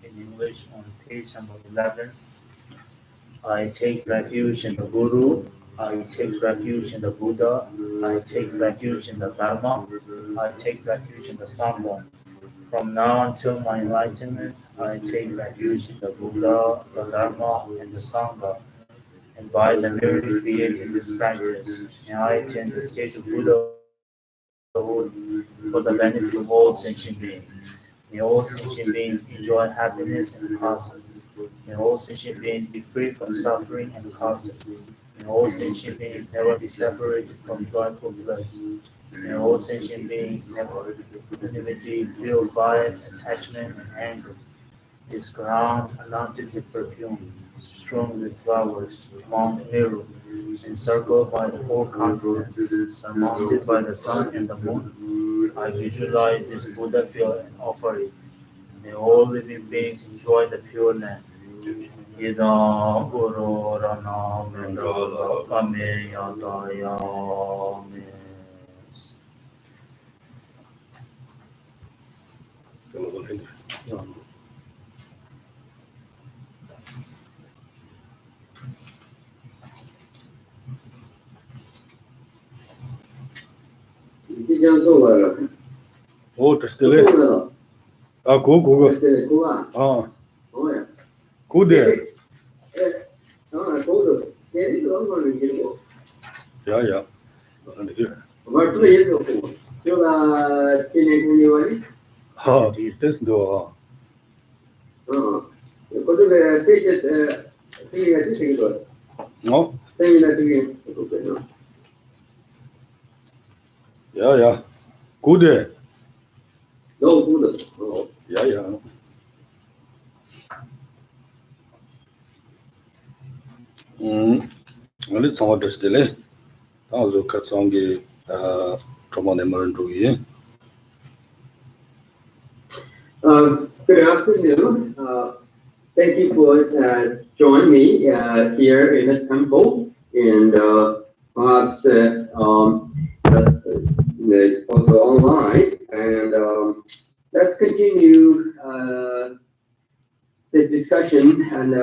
English on page number 11. I take refuge in the Guru. I take refuge in the Buddha. I take refuge in the Dharma. I take refuge in the Sangha. From now until my enlightenment, I take refuge in the Buddha, the Dharma, and the Sangha. And by the merely creating this practice, may I attain the state of Buddhahood for the benefit of all sentient beings. May all sentient beings enjoy happiness and causes. May all sentient beings be free from suffering and causes. May all sentient beings never be separated from joyful bliss. May all sentient beings never enmity, feel bias, attachment, and anger. This ground anointed with perfume, strewn with flowers, among Meru, encircled by the four continents, surmounted by the sun and the moon. I visualize this Buddha field and offer it. May all living beings enjoy the pure land. Ida Uro Rana Mendala Kame Yadaya Mes. Oh, just delay. Ah, go. Ah, good day. Yeah. And here. Ah, this do. No. Yeah. Good day. Oh, yeah. Let's not just delay. Also, Katsangi, Trauma. Good afternoon. Thank you for joining me here in the temple and perhaps also online. And let's continue the discussion and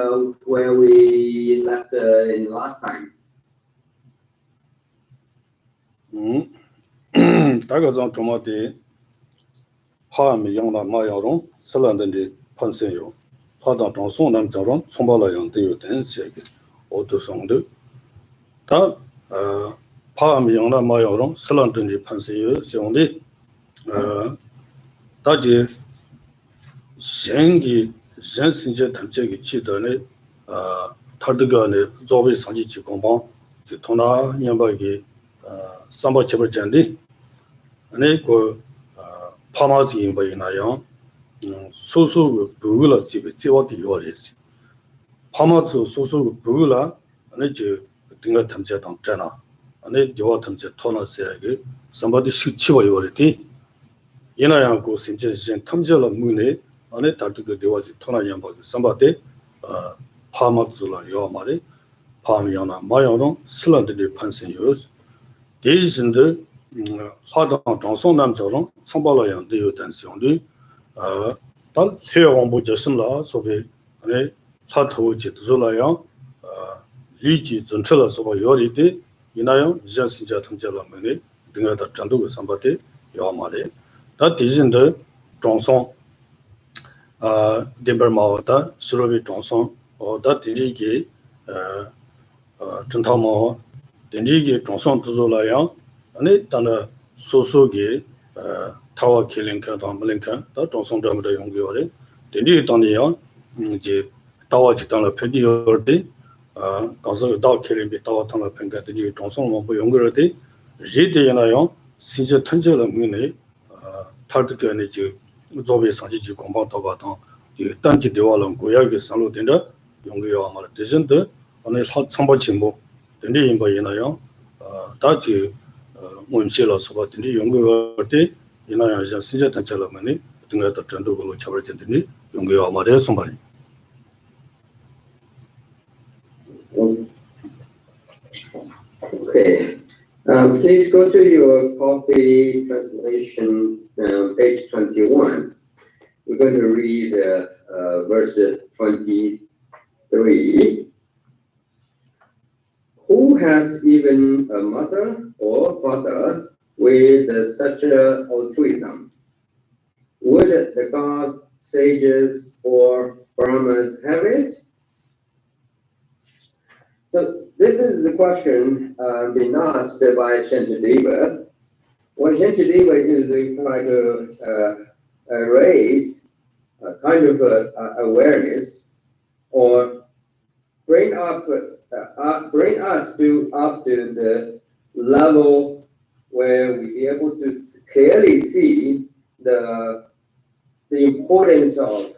where we left in last time. 大概从中国的帕米用的马亚荣，斯兰的潘森有，他当中送南加上从巴拉样都有点些个，我都送的。他帕米用的马亚荣，斯兰的潘森有兄弟，大家现个人生节他们这个记得呢，他这个呢作为上级去公帮，就同他年把个370的。 那个帕马子因为那样，叔叔不了这个这我的要的是，帕马子叔叔不了，那就定了他们家当真了，那就我他们家讨论些个什么的7万要的，因那样个甚至是他们家了没呢，那他这个的话就讨论样把个什么的，帕马子了要嘛的，帕米样了马样中斯兰的潘森有，第一是的。 他当张松南家中，从巴拉样都有点相对，但台湾不就是了，所以，他头接住了样，立即准确了说要的，那样人新家他们家了没呢，等下他战斗个上巴的要嘛的，那第二的张松，这边嘛的，是了为张松，他第二个，正他嘛，第二个张松都做了样。 那当然，所给台湾开林看当没人看，到中松这么的用过的，但这当年就台湾就当了本地有的，当时到开林比台湾当了本地的就中松我们不用过的，热的那样，现在腾起了没呢，他这个呢就作为上级就公帮到吧当，就当地的话了，国家给上路点着用过要嘛的，但是的，那他参保情况，但这因不一那样，大就。 我们写了说吧，等你用个的，你那样像现在谈起来嘛呢，等下到战斗个路差不多就等你用个要嘛的送吧哩。Okay. Please go to your copy translation, page 21. We're going to read verse 23. Who has even a mother or father with such altruism? Would the god, sages, or Brahmas have it? So this is the question being asked by Shantideva. What Shantideva is trying to raise a kind of awareness or bring us up to the level where we be able to clearly see the importance of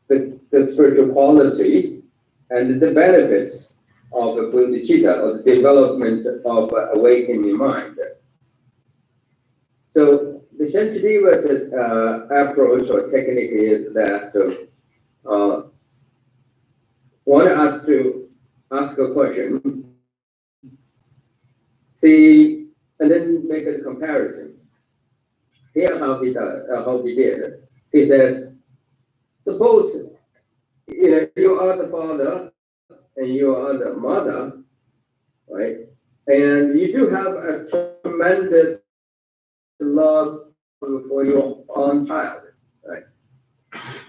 the spiritual quality and the benefits of bodhicitta, or the development of awakening mind. So the Shantideva's approach or technique is that want us to ask a question, see, and then make a comparison. Here how he did. He says, suppose you are the father and you are the mother, right? And you do have a tremendous love for your own child, right?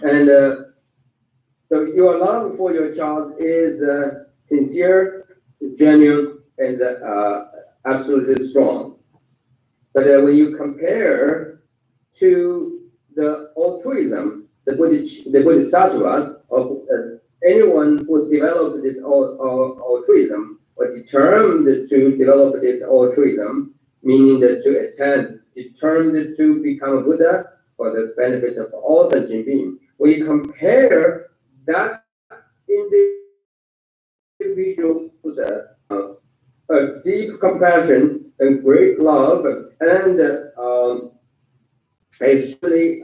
And so your love for your child is sincere, is genuine, and absolutely strong. But when you compare to the altruism, the Bodhisattva of anyone who developed this altruism or determined to develop this altruism, meaning that to attain, determined to become a Buddha for the benefits of all sentient beings. When you compare that individual's a deep compassion and great love and extremely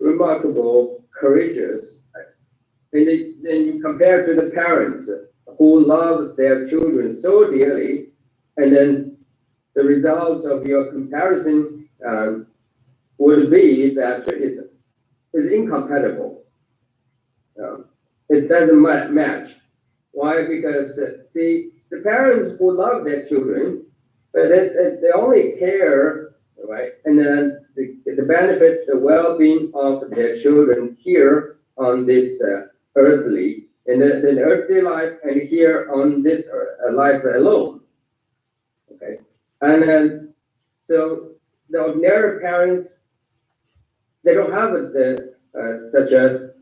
remarkable, courageous. And then you compare to the parents who loves their children so dearly, and then the result of your comparison would be that it's incompatible. It doesn't match. Why? Because see, the parents who love their children, but they only care, right? And then the benefits, the well-being of their children here on this earthly, in the earthly life, and here on this life alone. Okay, and then so the ordinary parents, they don't have such a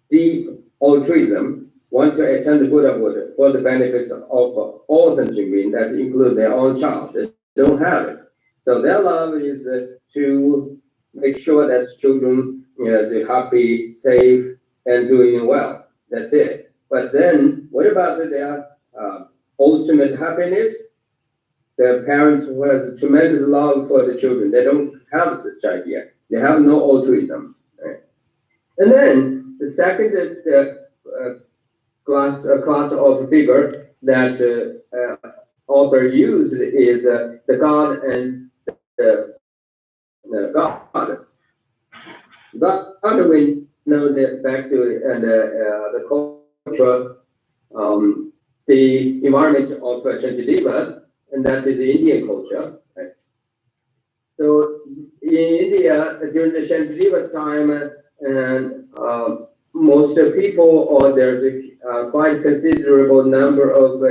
deep altruism, want to attain the Buddhahood for the benefits of all sentient beings, that include their own child. They don't have it. So their love is to make sure that children are happy, safe, and doing well. That's it. But then, what about their ultimate happiness? The parents who has a tremendous love for the children, they don't have such idea. They have no altruism. Right? And then the second class of figure that author used is the God and the God. God, we know that back to the culture, the environment of Shantideva, and that is the Indian culture. Right? So in India, during the Shantideva's time, and most people, or there's a quite considerable number of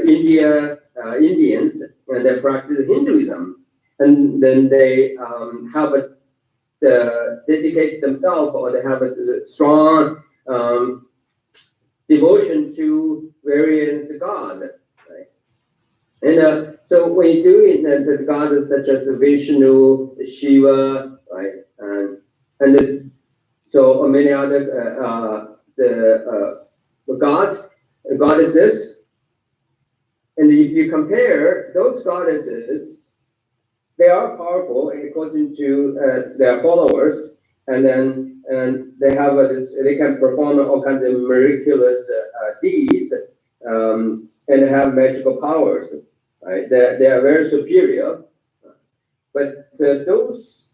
Indians, and they practice Hinduism, and then they have dedicate themselves, or they have a strong devotion to various gods. Right? And so when you do it, the gods such as Vishnu, Shiva, right, and so many other the gods, goddesses, and if you compare those goddesses, they are powerful according to their followers, and they have they can perform all kinds of miraculous deeds, and have magical powers. Right? They are very superior, but those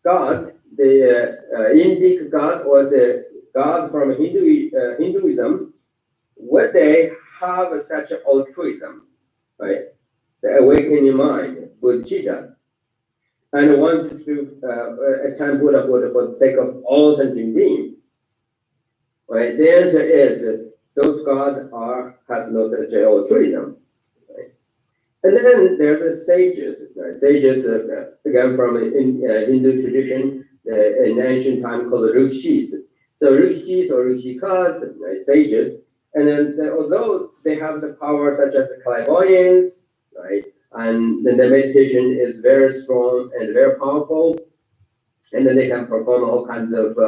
gods, the Indic god or the god from Hinduism, would they have such altruism, right? The awakening mind, Bodhisattva, and wanted to attain Buddhahood for the sake of all sentient beings, right? The answer is those gods has no such altruism. And then there's the sages. Right? Sages, again, from Hindu tradition, in ancient time called rishis. So rishis or rishikas, right? Sages. And then although they have the power such as the clairvoyance, right? And then the meditation is very strong and very powerful. And then they can perform all kinds of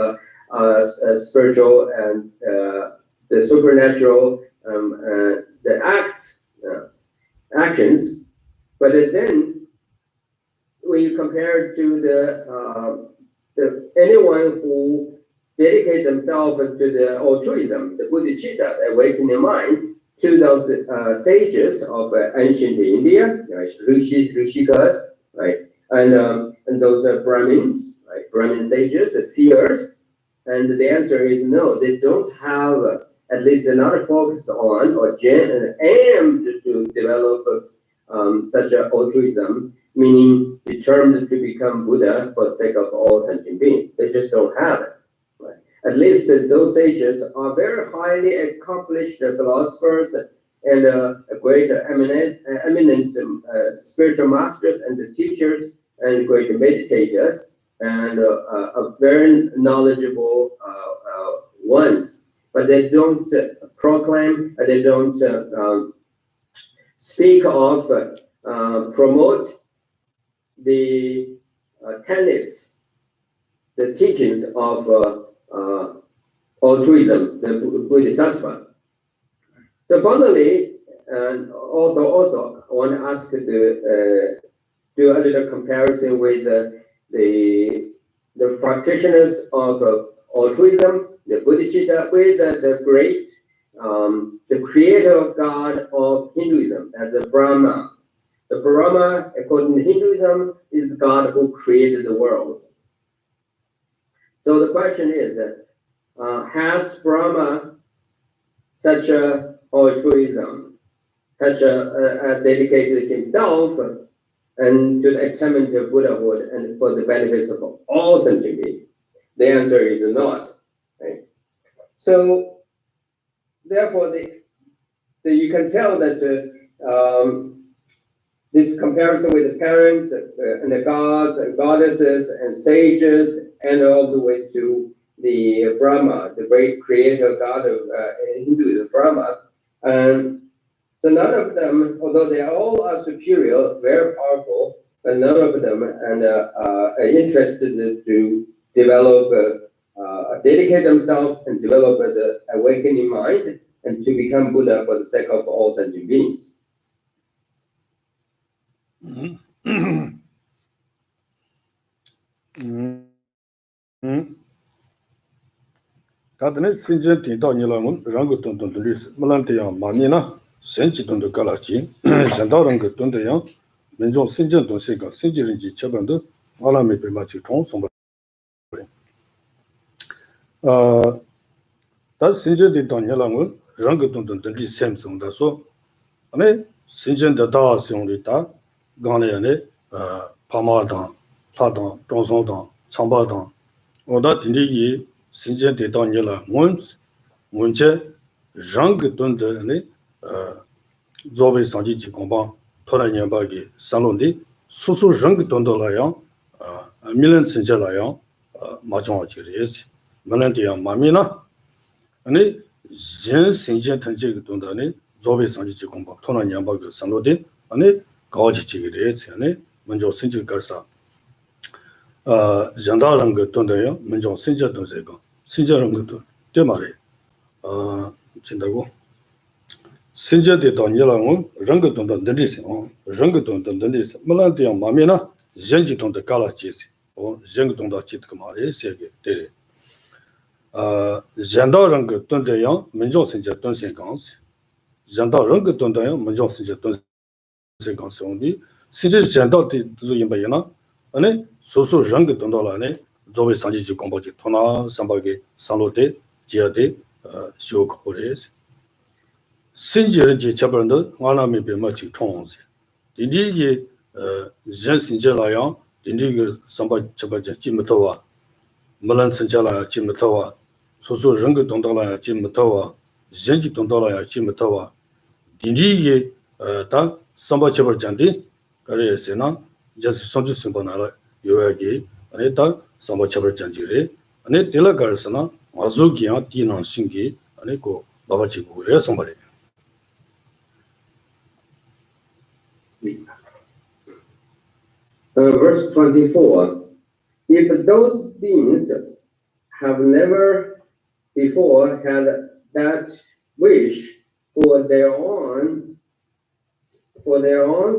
spiritual and the supernatural the actions, but then when you compare to the anyone who dedicate themselves to the altruism, the bodhicitta, awakening mind, to those sages of ancient India, right? Rishikas, right, and those are Brahmins, right? Brahmin sages, seers, and the answer is no. They don't have. At least they're not focused on or aimed to develop such as altruism, meaning determined to become Buddha for the sake of all sentient beings. They just don't have it. Right? At least those sages are very highly accomplished philosophers and great eminent spiritual masters and teachers and great meditators and very knowledgeable ones. But they don't proclaim, they don't speak of, promote the tenets, the teachings of altruism, the Bodhisattva. So finally, and also I want to ask to do a little comparison with the practitioners of altruism, the Bodhisattva, with the great, the creator God of Hinduism, as the Brahma. The Brahma, according to Hinduism, is God who created the world. So the question is, has Brahma such a altruism, such a dedicated himself and to the attainment of Buddhahood and for the benefits of all sentient beings? The answer is not. Right? So therefore, you can tell that this comparison with the parents and the gods and goddesses and sages, and all the way to the Brahma, the great creator god of Hinduism, Brahma. And so none of them, although they all are superior, very powerful, but none of them are interested to develop, dedicate themselves and develop the awakening mind and to become Buddha for the sake of all sentient beings. 다들 신전 대도 니랑은 랑고 돈돈 리스 말한테야 마니나 센치 돈도 갈았지 전다는 그 돈도야 민족 신전 돈세가 신지른지 처번도 알아메 베마치 총송바 다 신전 대도 니랑은 랑고 돈돈 리 샘송다서 아니 신전 대다 성리다 강내에 파마당 타당 종송당 창바당 오다 딘지기 신전 대단이라 문제 랑 돈데 조베 상지지 공방 토라냐바기 살론디 수수 랑 돈도라야 밀런 신전라야 마정하지레스 말란디야 마미나 아니 전 신전 단지 돈다네 조베 상지지 공방 토라냐바기 살론디 아니 가지지레스 아니 먼저 신전 가서 jandalang 돈데요 먼저 신전 돈세가 신전은 것도 때 말에 진다고 신전대 돈이랑은 랑거 돈도 늘리세 랑거 돈도 늘리세 말한테야 마미나 전지 돈도 갈아지세 전지 돈도 치트 말에 세게 되래 jandalang 돈데요 먼저 신전 돈세강스 jandalang 돈데요 먼저 신전 돈세강스 온디 신전 janda대 주임바이나 아니 소소 랑 돈도라네 조베 상지지 공부지 토나 삼바게 산로데 지야데 쇼코레스 신지르지 잡는데 와나미 베마치 총스 디디게 전신제라야 디디게 삼바 잡아지 지무토와 물론 신자라야 지무토와 소소 랑 돈도라야 지무토와 전지 돈도라야 지무토와 디디게 다 삼바 잡아잔디 그래서나 just sonju simbanala yoyagi aneta samba chabar janjire ane tela garsana azugiya tina singi ane ko babachi ko re sombare Verse 24, if those beings have never before had that wish for their own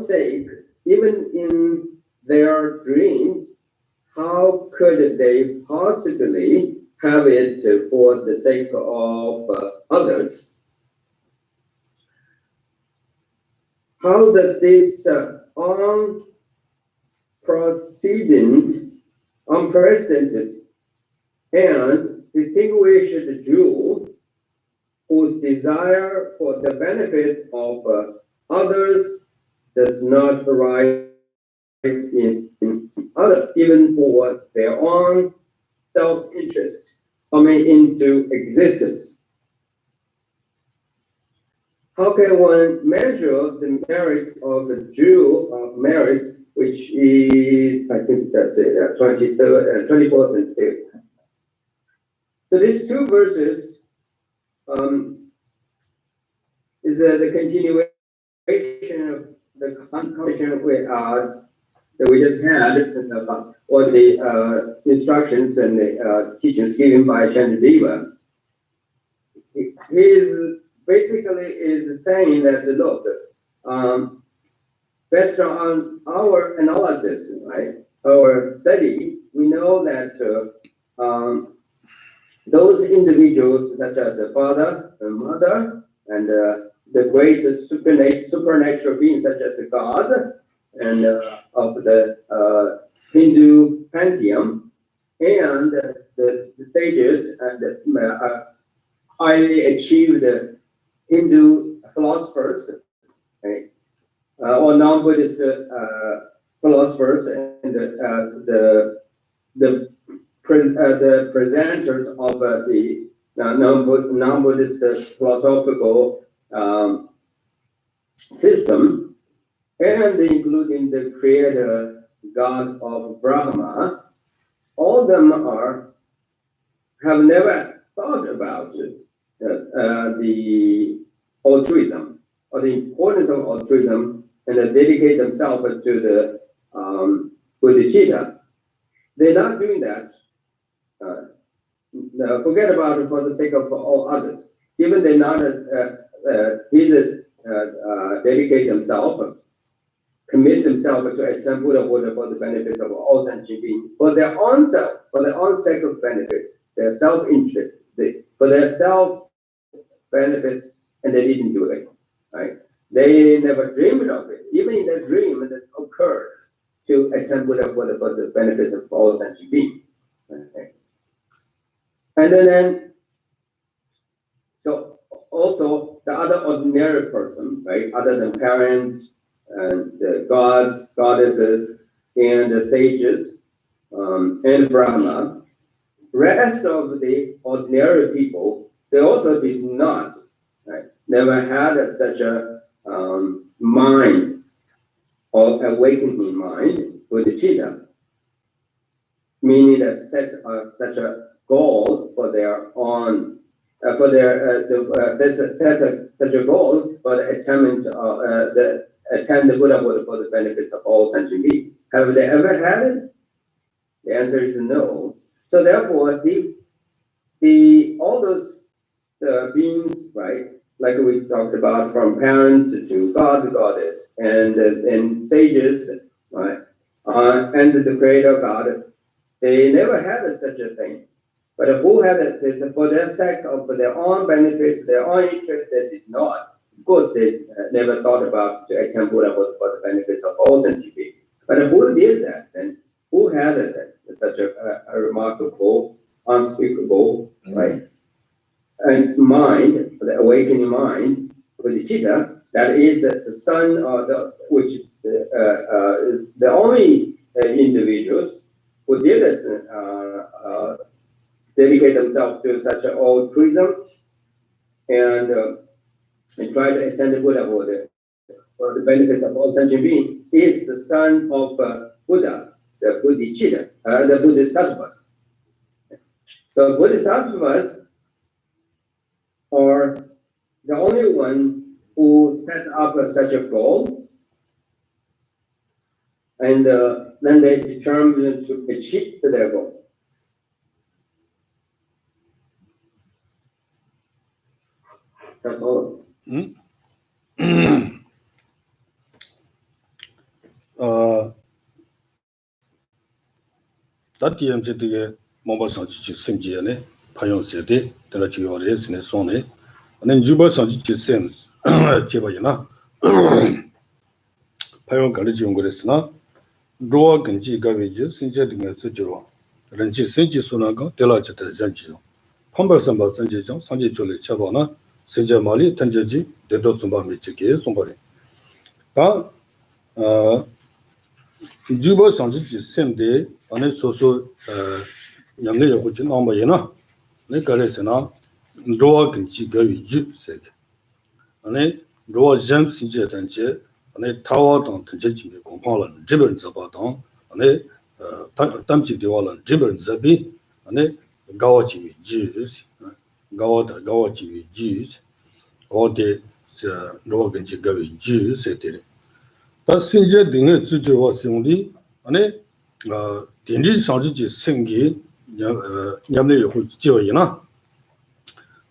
sake, even in their dreams, how could they possibly have it for the sake of others? How does this unprecedented and distinguished Jew, whose desire for the benefits of others does not arise in other, even for their own self-interest coming into existence. How can one measure the merits of the jewel of merits, which is, I think that's it, 24th and 5th. So these two verses is the continuation of the conversation that we just had, or the instructions and the teachings given by Shantideva. He is basically is saying that, look, based on our analysis, right, our study, we know that those individuals, such as a father, a mother, and the great supernatural beings, such as God, and of the Hindu pantheon, and the sages and highly achieved Hindu philosophers, right? Or non-Buddhist philosophers, and the presenters of the non-Buddhist philosophical system, and including the creator God of Brahma, all of them have never thought about the altruism or the importance of altruism, and dedicate themselves to the Bodhisattva. They're not doing that. Forget about it for the sake of all others. Even they not dedicate themselves, commit themselves to attain Buddhahood for the benefits of all sentient beings, for their own self, for their own sake of benefits, their self-interest, for their self-benefits, and they didn't do it, right? They never dreamed of it. Even in their dream, that occurred to attain Buddhahood for the benefits of all sentient beings. Okay. And then, so also the other ordinary person, right, other than parents and the gods, goddesses, and the sages, and Brahma, rest of the ordinary people, they also did not, right, never had such a mind or awakening mind with the Bodhicitta, meaning that sets such a goal for their own, such a goal for the attainment attain the Buddhahood for the benefits of all sentient beings. Have they ever had it? The answer is no. So therefore, see, all those beings, right, like we talked about, from parents to God, goddess, and sages, right, and the creator God, they never had such a thing. But who had it for their sake of their own benefits, their own interests, they did not. Of course, they never thought about to attain Buddhahood for the benefits of all sentient beings. But who did that? And who had it? Such a remarkable, unspeakable, right? And mind, the awakening mind, Bodhicitta, that is the son of the only individuals who did it, dedicate themselves to such an altruism and try to attain the Buddhahood for the benefits of all sentient beings, is the son of Buddha, the Bodhicitta, the Bodhisattvas. So Bodhisattvas are the only one who sets up such a goal, and then they determine to achieve their goal. That's all. That game to the mobile sanchi simjiane, Payon City, the Lachiores in a sonne, and then Juba sanchi sims, Chibayana, Payon Kalijiungresna, Draw Ganji Gavage, Sinjetting at Sujiro, Renchi Sinchi Sunaga, Delacheta Zanjio, Pamba Samba Zanjijong, Sanji Chole Chavana, Sinja Mali, Tanjaji, the Dotsumba Michiki, somebody. Juba Sanji Sende, and a social Yamle which number Yena, Nicaresena, Draw can cheek a Jew said. And a draw gems in jet and chair, and a tower on Tanjim compound, gibbons about on, and a Tamchi Diwal and gibbons a bit, and a Gawachi Jews, Gawachi Jews, or the Rogan Chigawi Jews, said it. 다 신제 등의 주주와 생리 안에 된지 상주지 생기 냠내 요구 지어이나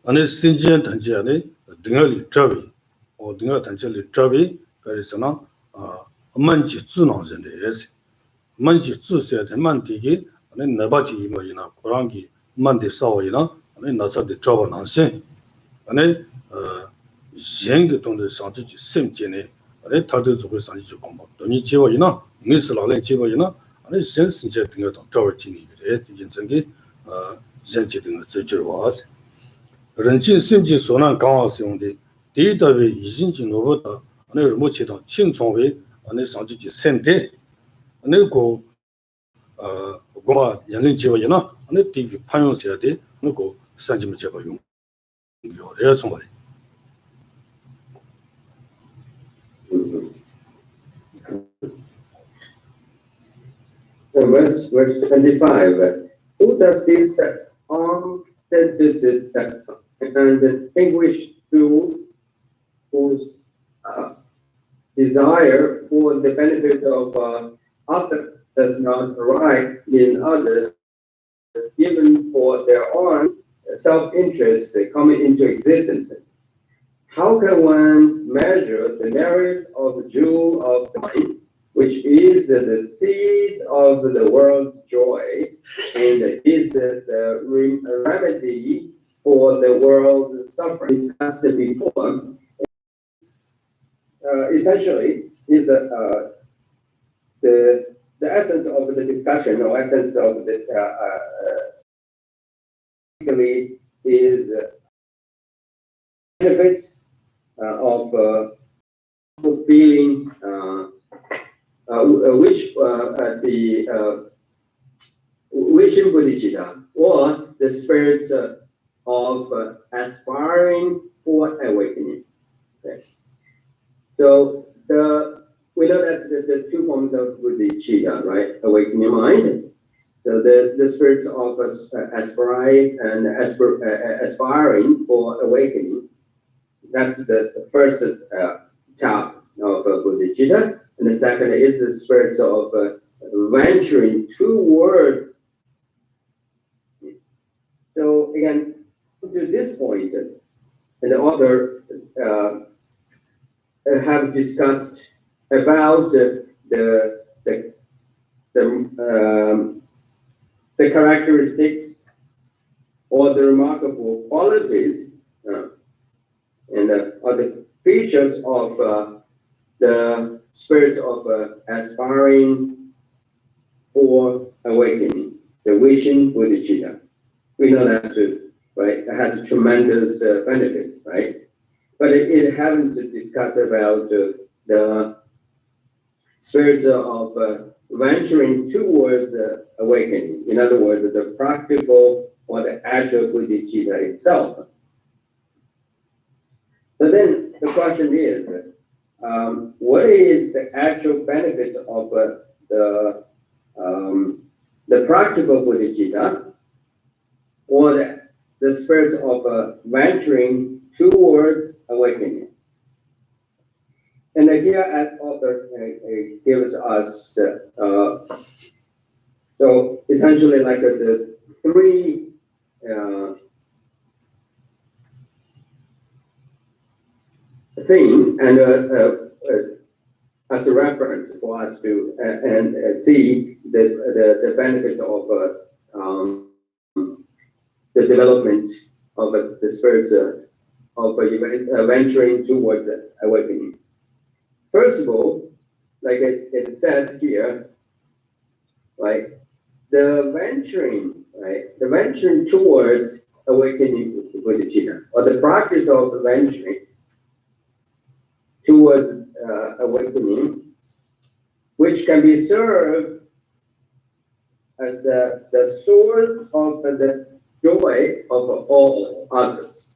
안에 신제 단지 안에 등을 잡이 등을 단지를 잡이 그래서나 만지 주나전데스 만지 주세야 만디기 안에 나바지 이모이나 고랑기 만디 싸워이나 안에 나서데 잡아 나세 안에 쟁게 동의 상주지 sem제네 아니 다들 저거 산지 공부 돈이 지워이나 미스라래 지워이나 아니 센스제 등에 더 저지니 그래 진정게 센지 등의 지지와스 런진 심지 소난 강화성데 데이터베 이진지 노보다 아니 뭐치도 친송웨 아니 상지지 센데 아니 고 고마 연령 지워이나 아니 디기 판용해야 돼 그거 산지면 제가 용 요래 송거리 Verse 25. Who does this and distinguish to whose desire for the benefits of others does not arise in others, even for their own self-interest coming into existence? How can one measure the merits of the jewel of the mind, which is the seeds of the world's joy and is the remedy for the world's suffering? Discussed before, essentially is the essence of the discussion or essence of the basically is benefits of fulfilling wishing bodhicitta, or the spirits of aspiring for awakening. Okay. So we know that the two forms of bodhicitta, right? Awakening mind. So the spirits of aspiring and aspiring for awakening. That's the first type of bodhicitta. And the second is the spirits of venturing towards. So again, to this point, and the author have discussed about the characteristics or the remarkable qualities and or the features of the spirits of aspiring for awakening, the wishing bodhicitta. We know that too, right? It has tremendous benefits, right? But it haven't discussed about the spirits of venturing towards awakening. In other words, the practical or the actual bodhicitta itself. So then the question is, what is the actual benefits of the practical bodhicitta or the spirits of venturing towards awakening? And here, as author gives us so essentially like the three thing and as a reference for us to and see the benefits of the development of the spirits of venturing towards awakening. First of all, like it says here, right, the venturing towards awakening bodhicitta, or the practice of venturing towards awakening which can be served as the source of the joy of all others.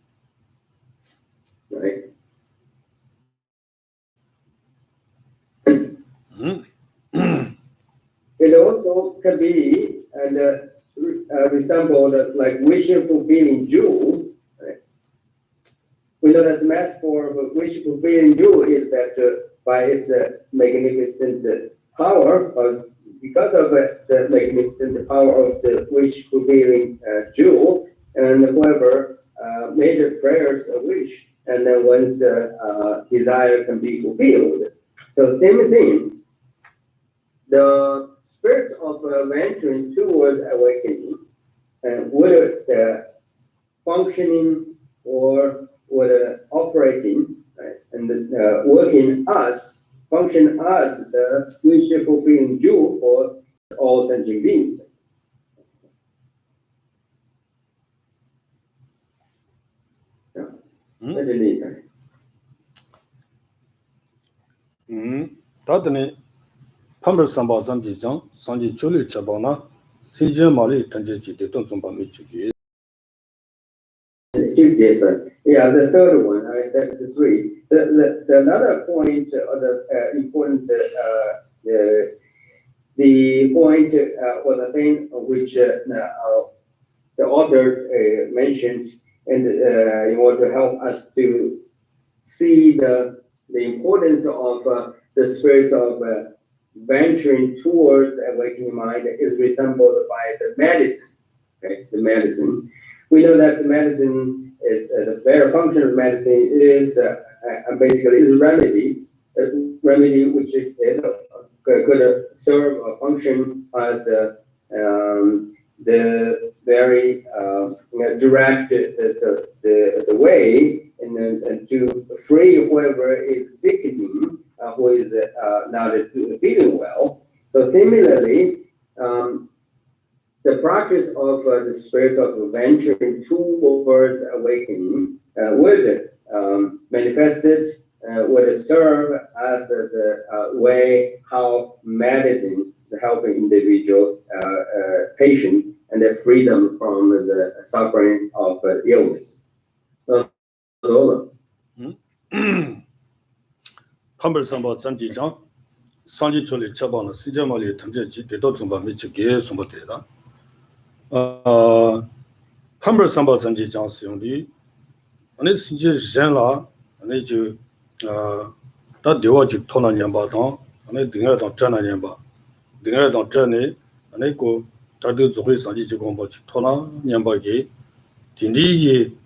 Right? It also can be resembled like wish-fulfilling jewel. Right? We know that the metaphor of a wish-fulfilling jewel is that by its magnificent power, because of the magnificent power of the wish-fulfilling jewel, and whoever made a prayers a wish, and then one's desire can be fulfilled. So same thing. The spirits of venturing towards awakening would functioning or would operating, right, and working us, function as the wish-fulfilling jewel for all sentient beings. What do you say? 다드네 팜벌 삼바 삼지장 상지 줄을 잡아나 신제 말이 던지지 대동 좀 밤이 주기. Yes, yeah, the third one, I said the three. The another point, or the important, the point or the thing which the author mentioned, and in order to help us to see the importance of the spirits of venturing towards awakening mind is resembled by the medicine. Okay, the medicine. We know that the medicine is the very function of medicine is basically is a remedy which could serve a function as the very direct the way and to free whoever is sickening, who is not feeling well. So similarly, the practice of the spirits of venturing towards awakening would manifest it, would serve as the way how medicine is helping individual patient and the freedom from the sufferings of illness. So, 팜벌 삼바 삼지장 상지 줄을 잡아나 신제 말이 던지지 대동 좀 밤이 주기 숨어들다. 팜벌 삼바 삼지장 수용디 아니 신제 전라 아니 다 되어지 토나 냠바당 아니 등야당 전나 냠바 등야당 전에 아니 고 다들 조회 상지 지공바 토나 냠바기 딘디기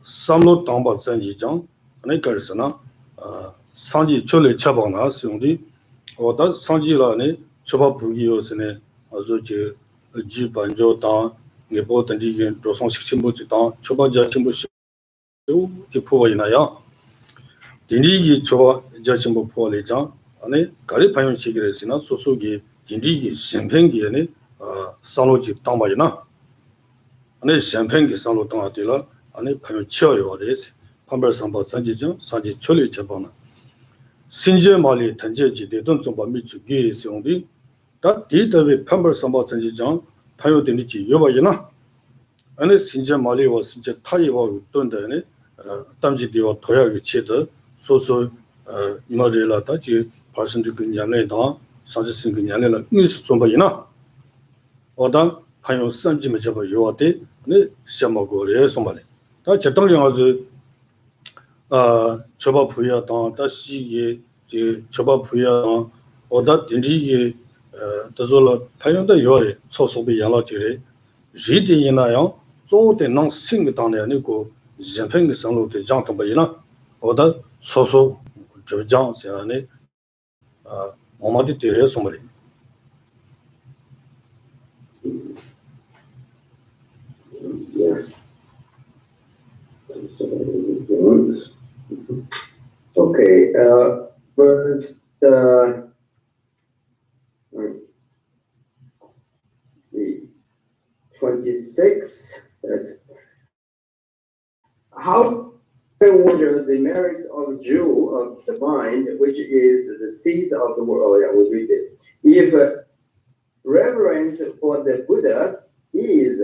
삼로 당바 삼지장 아니 그래서나 상지 줄을 잡아나 수용디 어다 상지라네 초바 부기요스네 아주 지반조 당 네보 던지게 조성 식침부지 당 초바자 침부시 기포이나야 딘디기 초바 자침부 포레장 아니 가리 파용 시기레스나 소소기 딘디기 셴팽기네 상로지 당바이나 아니 셴팽기 상로 당아들라 아니 파용 치어요레스 판벌 상바 산지정 산지 철리 잡아나 신제 말이 던제지 대돈 좀 미주기 세용디 다 디더베 판벌 상바 산지정 파요 딘디지 여바이나 아니 신제 말이와 신제 타이와 돈데네 담지 디와 도약이 치더 소소 이마젤라다 지 발생적 년내다 사지신 년내라 미스 좀 바이나 어다 파요 산지메 잡아 요한테 네 샤마고레 소말레 다 제동령아즈 저바 부야당 다시게 제 저바 부야 어다 딘지게 더솔 파용의 요에 소소비 양라지레 지디이나요 조데 능 싱당에 아니고 전팽의 상로의 장통바이나 어다 소소 저장 세안에 어마디 때려 소머리 okay, verse the 26. Yes. How water the merits of jewel of the mind, which is the seeds of the world. Yeah, we read this. If reverence for the Buddha is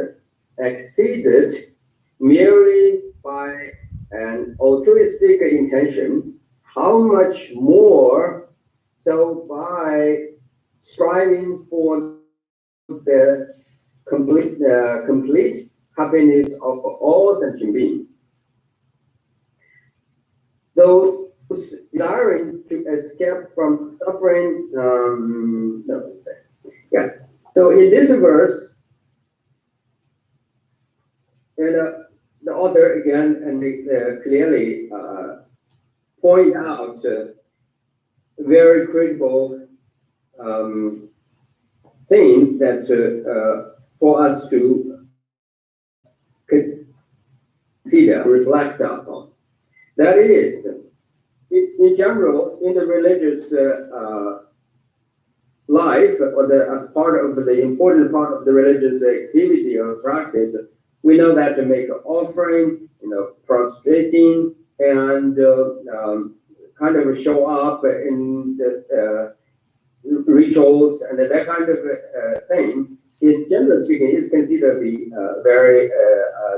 exceeded merely by an altruistic intention, how much more so by striving for the complete happiness of all sentient beings. Those desiring to escape from suffering, So in this verse, and the author again and clearly point out very critical thing that for us to consider, reflect upon. That is, in general, in the religious life, or as part of the important part of the religious activity or practice, we know that to make an offering, prostrating, and kind of show up in the rituals and that kind of thing is, generally speaking, is considered to be very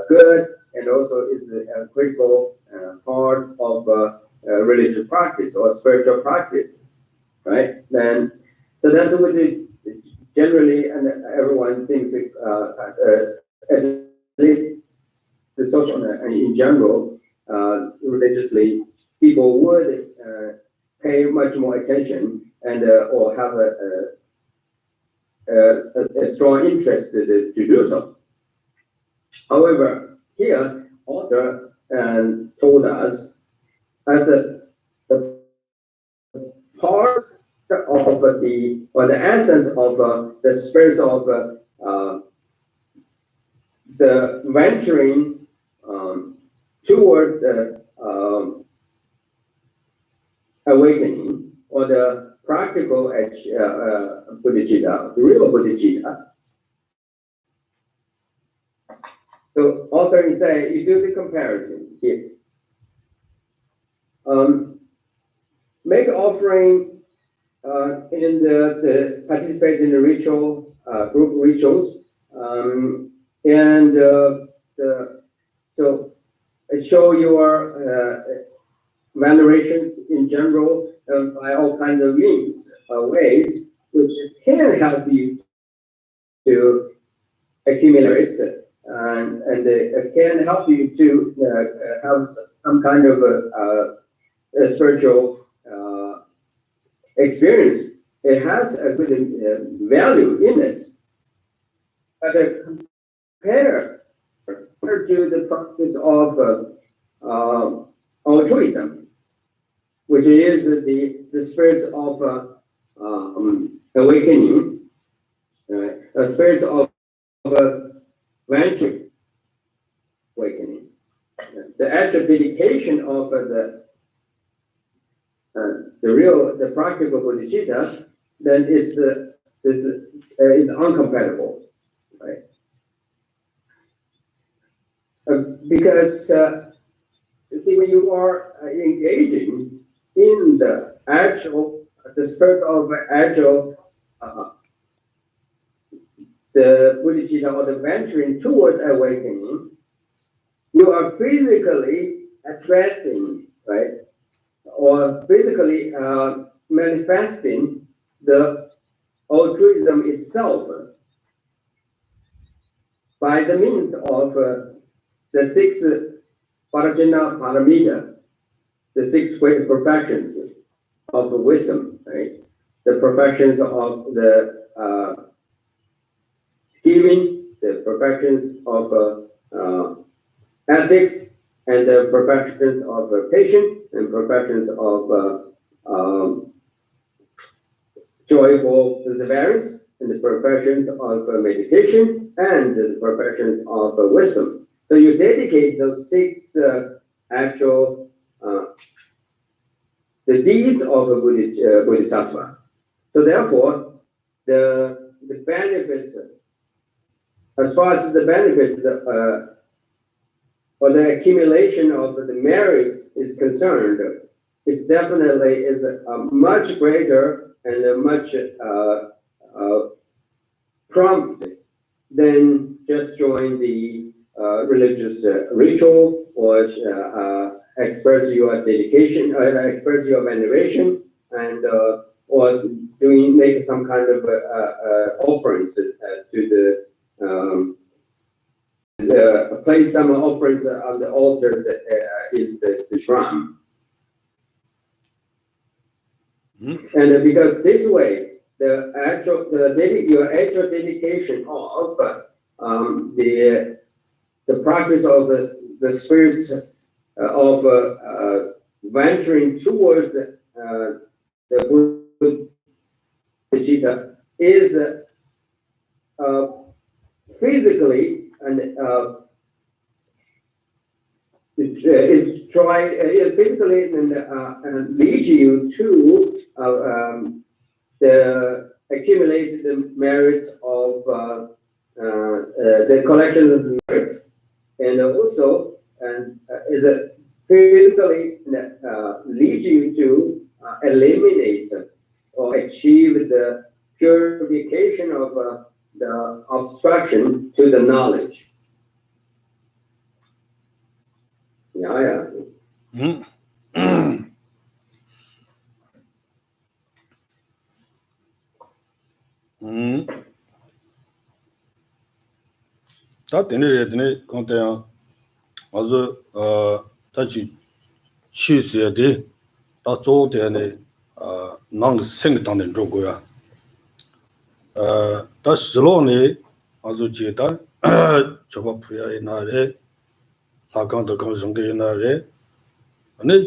good, and also is a critical part of religious practice or spiritual practice, right? Then, so that's what it generally, and everyone thinks at least the social and in general, religiously, people would pay much more attention and or have a strong interest to do so. However, here author told us as a part of the essence of the spirit of the venturing toward the awakening, or the practical bodhicitta, the real bodhicitta. So author is saying, you do the comparison here. Make offering in the participate in the ritual, group rituals, so show your venerations in general by all kinds of means, ways, which can help you to accumulate and can help you to have some kind of a spiritual experience. It has a good value in it. But compared to the practice of altruism, which is the spirits of awakening, spirits of venture awakening. The actual dedication of the practical bodhicitta, then it is incompatible, right? Because see, when you are engaging in the spirit of actual the bodhicitta, or the venturing towards awakening, you are physically addressing, right, or physically manifesting the altruism itself by the means of the six Parajana Paramita, the six great perfections of wisdom, right? The perfections of the giving, the perfections of ethics, and the perfections of patience, and perfections of joyful perseverance, and the perfections of meditation, and the perfections of wisdom. So you dedicate those six actual the deeds of a Bodhisattva. So therefore, the benefits, as far as the benefits or the accumulation of the merits is concerned, it definitely is much greater and much prompt than just join the religious ritual or express your dedication, express your veneration, and or make some kind of offerings to place some offerings on the altars in the shrine. And because this way, your actual dedication of the practice of the spirits of venturing towards the Bodhisattva is physically and is physically and leads you to the accumulated merits of the collection of merits, and also is physically leads you to eliminate or achieve the purification of the obstruction to the knowledge. Yeah. 다 되네 건데요. 아주 다시 취수에 돼. 다 조대네 낭 생당된 조고야. 다 슬로네 아주 지다 저거 부야에 나래 하강도 강성게 나래 아니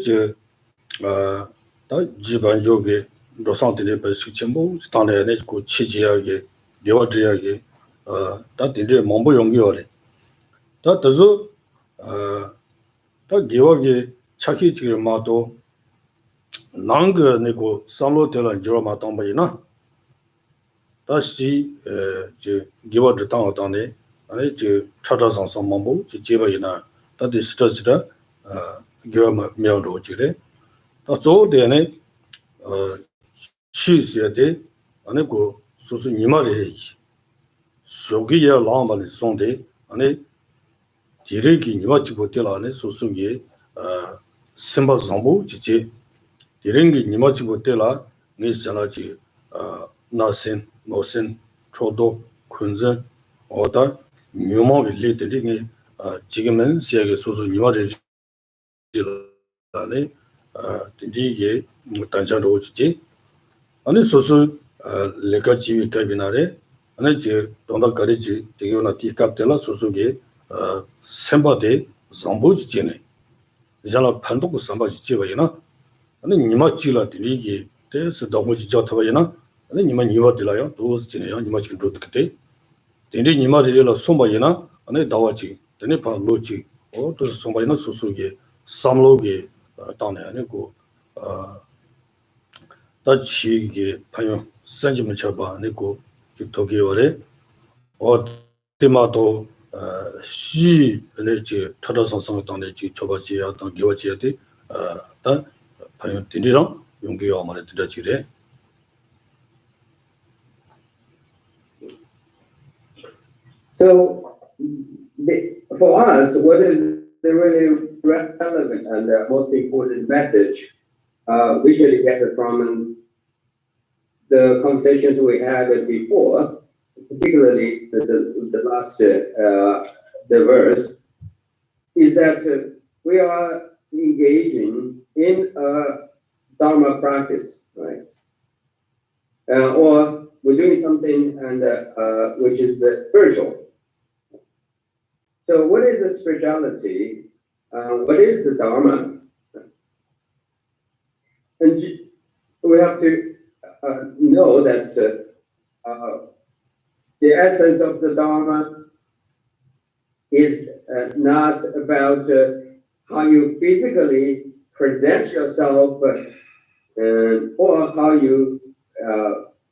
다 지반족에 로상들의 배식 전부 스탄에 고 치지하게 여와지하게 다 되게 몸부 용기어래 다 더서 다 기억에 차키 지금 마도 난거 내고 살로텔라 저마 당바이나 다시 저 기억을 당하다네 아니 저 찾아서 몸부 지제바이나 다들 스트레스다 기억 명도 지래 다 조대네 취수에 아니 고 소소 니마리 쇼기야 라마리 손데 아니 디르기 니마치고 때라네 소소게 심바 zambu 지지 디르기 니마치고 때라 니잖아지 나신 모신 초도 군전 오다 뉴모비 리드링이 지금은 세계 소소 니마리 지라네 디게 단자로 지지 아니 소소 레가지위 카비나레 아니 제 돈다 가리지 제요나 티캅텔라 소소게 셈바데 zambu지네 이잖아 판독고 삼바지 지바이나 아니 니마치라 디리기 데스 도고지 저타바이나 아니 니마 니와딜라요 도스지네요 니마치 드르트케 데리 니마리라 솜바이나 아니 다와지 데네 팔로치 오 도스 솜바이나 소소게 삼로게 당네 아니고 다치게 파요 산지문 쳐봐 아니고 도기월에 테마도 시 에너지 찾아서서 당내지 초바지야 당 기와지야 다 파요 딘디랑 용기와 말에 들어지래 So for us, what is the really relevant and the most important message we should get from the conversations we had before, particularly the last the verse, is that we are engaging in a Dharma practice, right? Or we're doing something which is spiritual. So what is the spirituality? What is the Dharma? And we have to know that the essence of the Dharma is not about how you physically present yourself or how you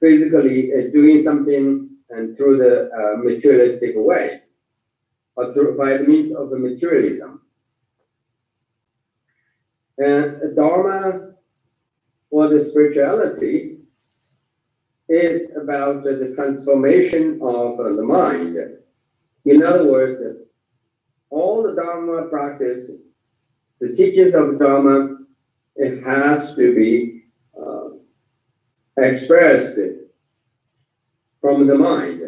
physically doing something and through the materialistic way or by the means of the materialism. And Dharma or the spirituality is about the transformation of the mind. In other words, all the Dharma practice, the teachings of Dharma, it has to be expressed from the mind,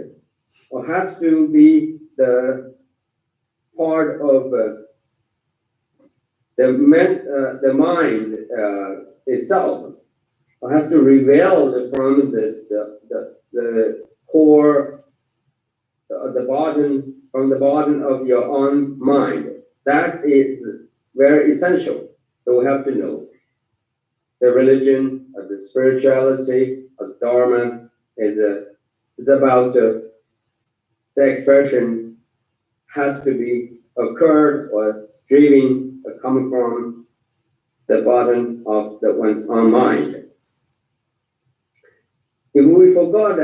or has to be the part of the mind itself, or has to reveal from the core, the bottom, from the bottom of your own mind. That is very essential. So we have to know the religion, or the spirituality, of Dharma is about the expression has to be occurred or driven or coming from the bottom of one's own mind. If we forgot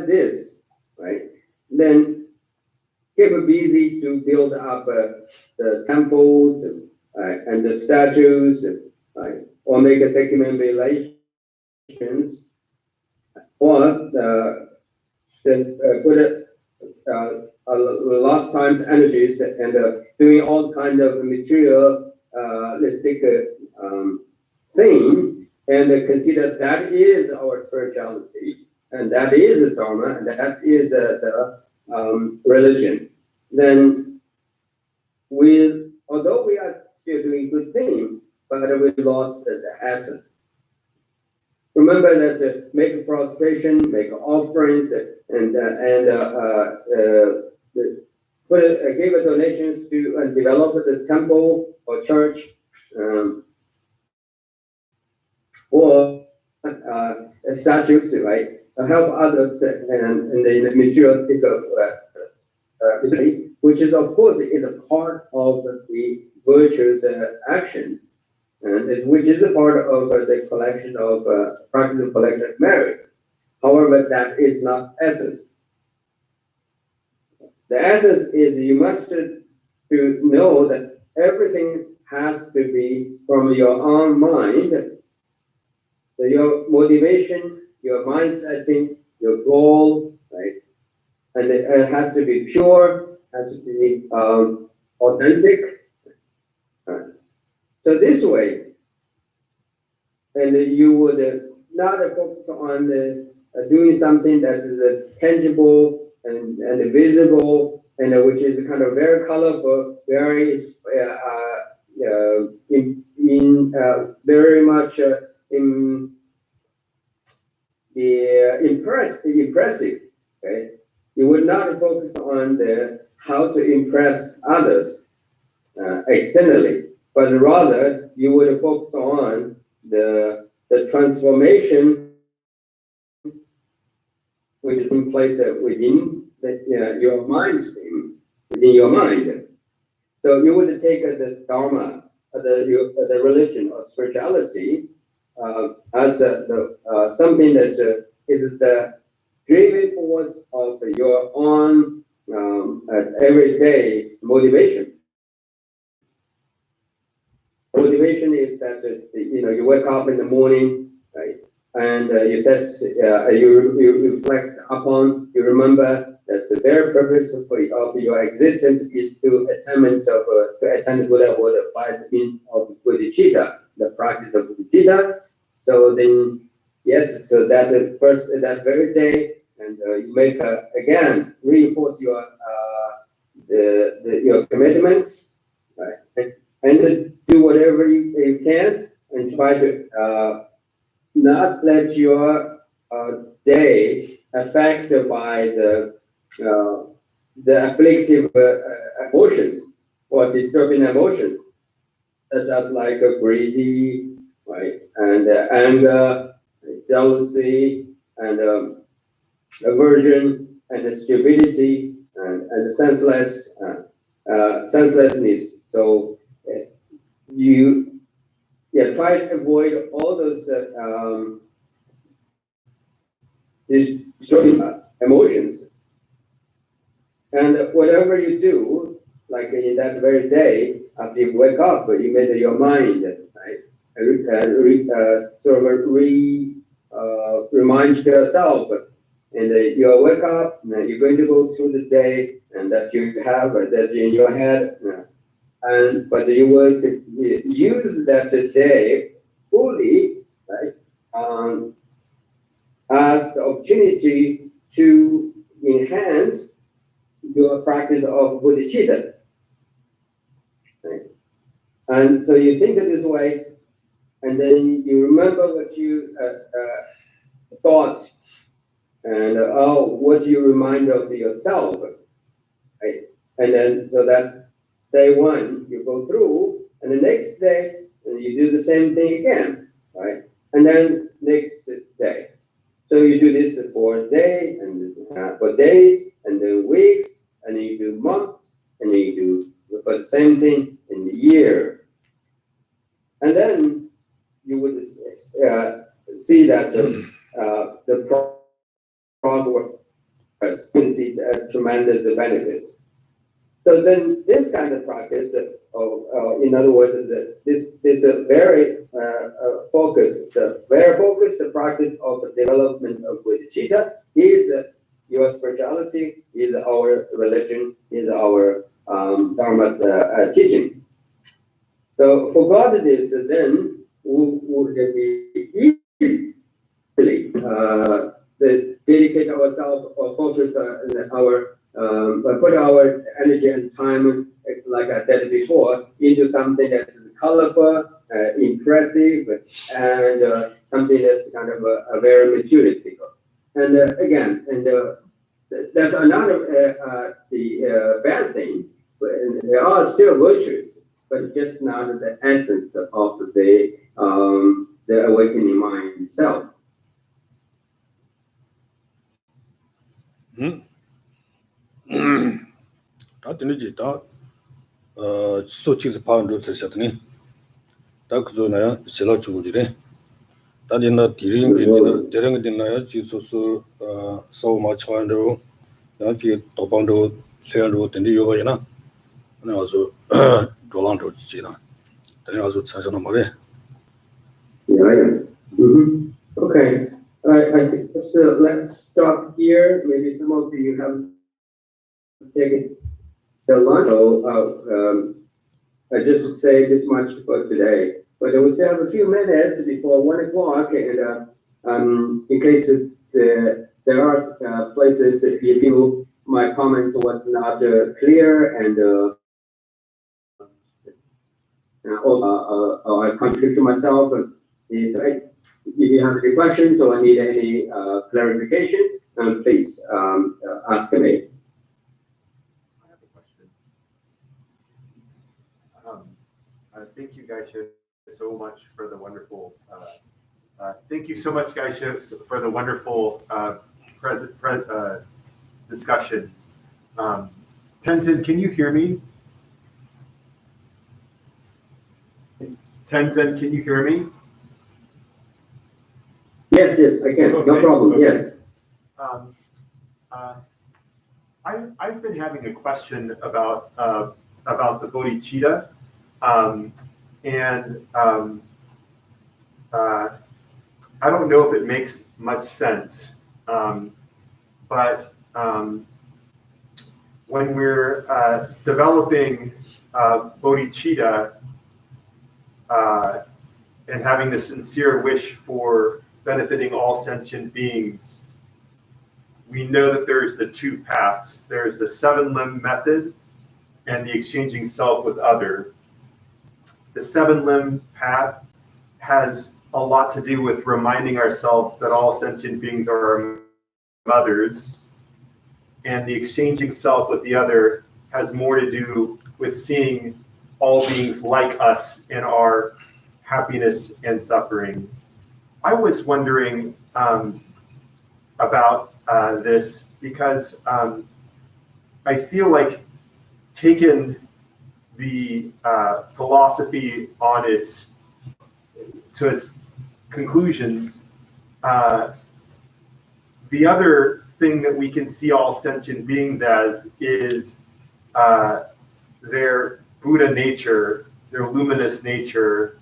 this, right, then keep busy to build up the temples and the statues, right, or make a circumambulations, or put a lot of times energies and doing all kind of materialistic thing, and consider that is our spirituality, and that is Dharma, and that is the religion. Then although we are still doing good things, but we lost the essence. Remember that make prostration, make offerings, and give donations to develop the temple or church, or statues, right? Help others and in the materialistic which is of course is a part of the virtuous action. And which is a part of the collection of practice of collection of merits. However, that is not essence. The essence is you must to know that everything has to be from your own mind. So your motivation, your mind setting, your goal, right? And it has to be pure, has to be authentic. So this way, and you would not focus on doing something that is tangible and visible, and which is kind of very colorful, very very much impressive. Okay? You would not focus on how to impress others externally, but rather you would focus on the transformation which is in place within your mind stream, within your mind. So you would take the Dharma, the religion or spirituality as something that is the driving force of your own everyday motivation. Motivation is that you wake up in the morning, right, and you reflect upon, you remember that the very purpose of your existence is to attend Buddhahood by the means of Bodhisattva, the practice of Bodhisattva. So then, yes, so that very day, and you make again reinforce your your commitments, right, and do whatever you can, and try to not let your day affected by the afflictive emotions or disturbing emotions, such as like greedy, right, and anger, jealousy, and aversion, and stupidity, and senselessness. So you try to avoid all those disturbing emotions, and whatever you do, like in that very day, after you wake up, you made your mind, right? Remind yourself, and you wake up, and you're going to go through the day, and that you have that in your head, but you will use that day fully, right? As the opportunity to enhance your practice of bodhicitta. Right? And so you think of this way, and then you remember what you thought, and what you remind of yourself, right? And then, so that's day one, you go through, and the next day, and you do the same thing again, right? And then next day. So you do this for a day, and for days, and then weeks, and then you do months, and then you do for the same thing in the year. And then you would see that the progress, you see tremendous benefits. So then this kind of practice, in other words, this is a very focused, the practice of the development of bodhicitta is your spirituality, is our religion, is our Dharma teaching. So for God this, then would be easily dedicate ourselves or focus put our energy and time, like I said before, into something that's colorful, impressive, and something that's kind of a very materialistic. And again, that's another the bad thing. But there are still virtues, but just not the essence of the awakening mind itself. 다 되는지 다 소치스 파운드 쓰셨더니 다 그저나야 실어 주고 지래 다디나 디링 되나야 지소소 서마 차원도 야지 도방도 해야로 된디 요거이나 나서 조랑도 지나 다녀서 찾아나 말해. Yeah. Mm-hmm. Okay. I think so. Let's stop here. Maybe some of you have taken the lunch. So I just say this much for today. But we still have a few minutes before 1 o'clock, and in case there are places if you feel my comments was not clear and I contradict myself, is if you have any questions or need any clarifications, please ask me. I have a question. Thank you, Gaisha, so much for the wonderful. Thank you so much, Gaisha, for the wonderful discussion. Tenzin, can you hear me? Tenzin, can you hear me? Yes, I can. Okay. No problem. Okay. Yes. I've been having a question about the bodhicitta, and I don't know if it makes much sense, but when we're developing bodhicitta and having the sincere wish for benefiting all sentient beings, we know that there's the two paths. There's the 7-limb method and the exchanging self with other. The 7-limb path has a lot to do with reminding ourselves that all sentient beings are our mothers, and the exchanging self with the other has more to do with seeing all beings like us in our happiness and suffering. I was wondering about this because I feel like taking the philosophy on its conclusions, the other thing that we can see all sentient beings as is their Buddha nature, their luminous nature,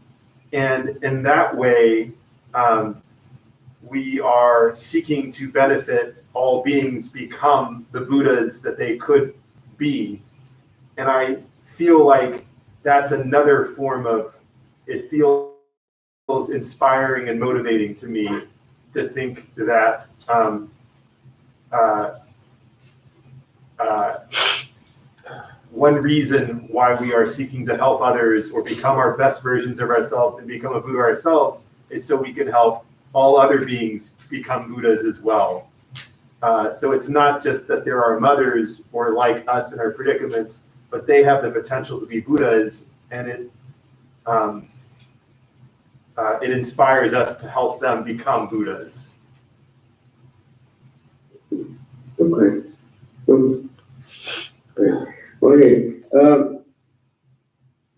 and in that way, we are seeking to benefit all beings become the Buddhas that they could be. And I feel like that's another form of, it feels inspiring and motivating to me to think that one reason why we are seeking to help others or become our best versions of ourselves and become a Buddha ourselves is so we can help all other beings become Buddhas as well. So it's not just that there are mothers or like us in our predicaments, but they have the potential to be Buddhas, and it inspires us to help them become Buddhas. Okay. Okay.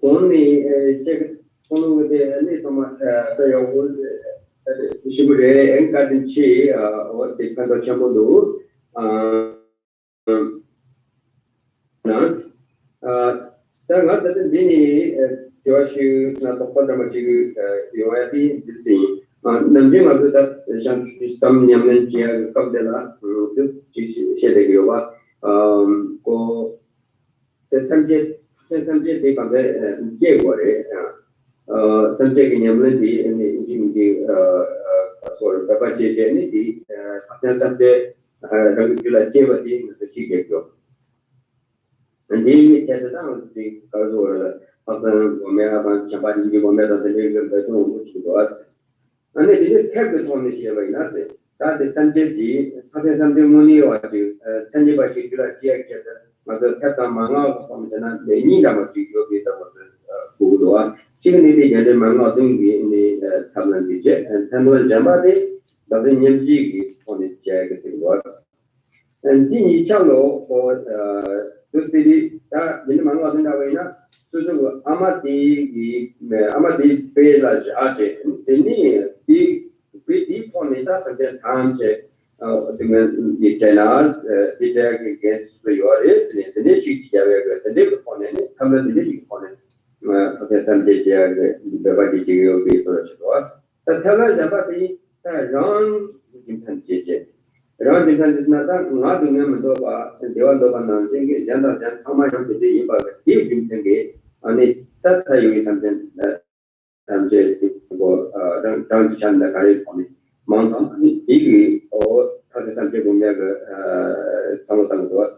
Only check on with the some Shimure and Kadinchi, what they kind of chamber do. That Dini, Joshi, Snapodamachi, Yoati, the sea. Namjim of that some Yamnan Kabdela, this Shedegova, go the subject they come there, Jeware, subject in Yamlandi and the sort of Papachi Jenny, subject, regular Jewati, the Shigeko. And he said that I was the Kazor, Hassan, Omera, Chapati, Omera, the legal person, which he was. And they didn't have the one this year by nothing. That is Sanjay, Sanjay Muni or Sanjay Bashikula, Mother Captain Manga from the Nina Machiko was a good one. She needed a manga in the Tablan jet, and Tanwell Jambade doesn't yet jig on its jag as it was. And Tini Chalo or this lady, Minimanga in Avena, Suzu Amati, Amati Bela Arche, the near deep on it doesn't get armchair. The canals, the jag against the yoris, the Nishi, the live upon it, come the Nishi upon it. Okay, some day, the Vajiji base or she was. The Tala Jabati, Ron Jimson JJ. Ron Jimson is not doing them and the old Dovan Singh, Janda, and so much of the day about the Jimson gate, and it that you something that down to Chanda carried on it. Monson, Iggy, or some people make some of them to us.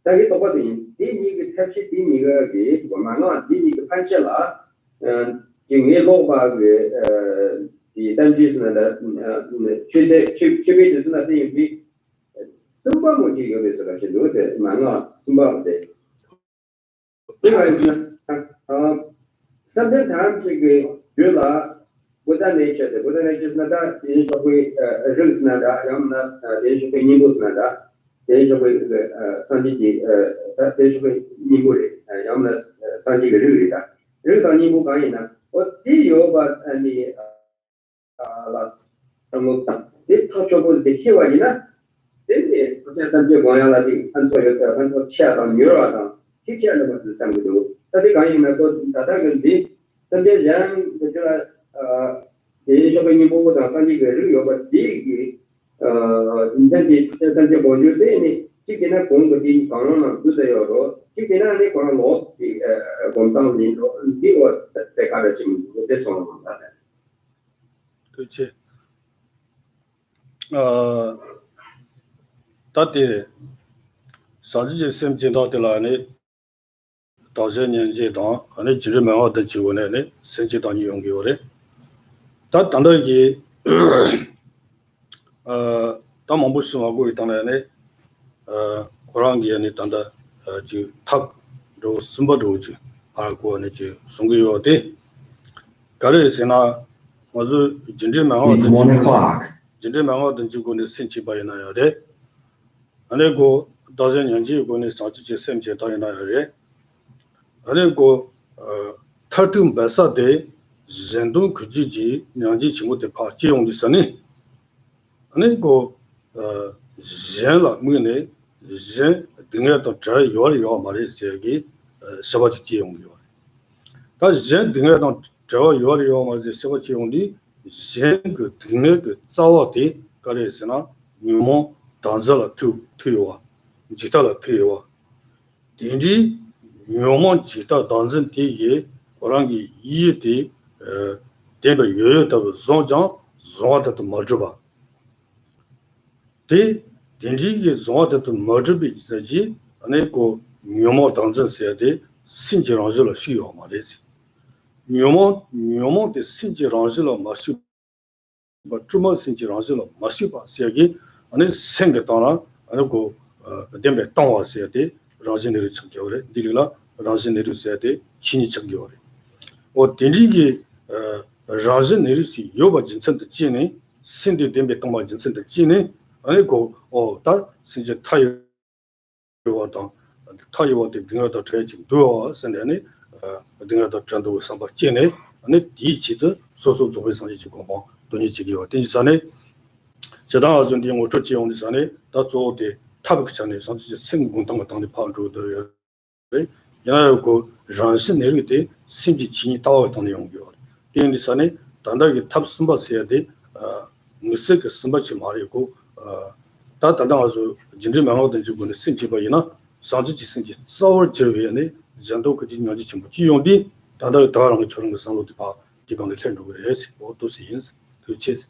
That is what they need to capture the nigger gate, but my not did the Panchella, and King Elo the damages and should be nothing be Sumba Muji of this election, do it, my not Sumba day. Sometimes you Buddha nature is not that, the age of Rils Nada, Yamna, the age of Nimbus Nada, the age of Sanji, the age of Nimburi, Yamna's Sanji Rita. Rita Nimbu Gaina, what did you but any last time? They touch about the Hiwana, then they put Sanji Goyala and chat on Europe, teach about the Samu. That the Gaina got Tatagan did, Sanjay Yang, the the shopping board and Sandy Guru, but the incentive Sanjay Bonju, then chicken up going to be found to the Euro, chicken and lost the 1,000 or psychology with this one. 그렇지. 다들 사지제 셈 진다들라네 다세년제다 안에 지르명하던 지원에네 생제단이 용기오래 다 단도기 다만부스하고 있다네 고랑기에 단다 지탁로 숨버도지 알고네 지 송기요데 가르세나 먼저 진제명하던 지원에 생치바이나야데 안에고 다세년제고네 사지제 셈제다이나야래 안에고 탈tum 바사데 젠동 그지지 냥지 친구들 파 지용디서니 안에고 젠라 무네 젠 등에도 저 요리요 말이세기 세바지 지용이요. 다시 제 등에다 저 요리요 맞지 세바지 지용이 그 등에 그 싸워대 가래서나 유모 단자라 투요와 지타라 투요와 딘지 유모 지타 단전 뒤에 오랑기 이에대 대ber 요요다 zon장 zon다 맞어봐 대 딘지게 zon다 맞어비 지지 아니고 유모 단전 세야대 신지랑을 쉬요 말이지 묘모 데 신지랑을 마시 주만 신지랑을 마시 바시기 아니 생겼다나 아니고 뎀베 땅와서야 돼 라진을 찾겨래 딜라 라진을 써야 돼 신이 찾겨래 어 딘지게 라진을 시 요바 진선의 지네 신디 뎀베 땅와 진선의 지네 아니고 다 신지 타이와다 타이와데 빙하다 트레이징 도어 선데네 등하다 전도 상바 지네 아니 디치도 소소 조회 상지 공방 돈이 지기와 딘산에 제가 아준디 뭐 저지용의 산에 다 조대 타백산에 상지 생공당 당의 파주도 야고 jansi 내릴 때 심지 진이 따와 있던 용교. 딘산에 단다기 탑 심바세야 돼 무슨 그 심바지 말이고 다 단다가서 진지명하든지 보는 심지바이나 상지 지승지 싸울 저위에 jan도 그 진영지 전부 지용디 단다 다랑 저런 거 상로도 봐 디건을 텐도 그래서 또 시인스 그치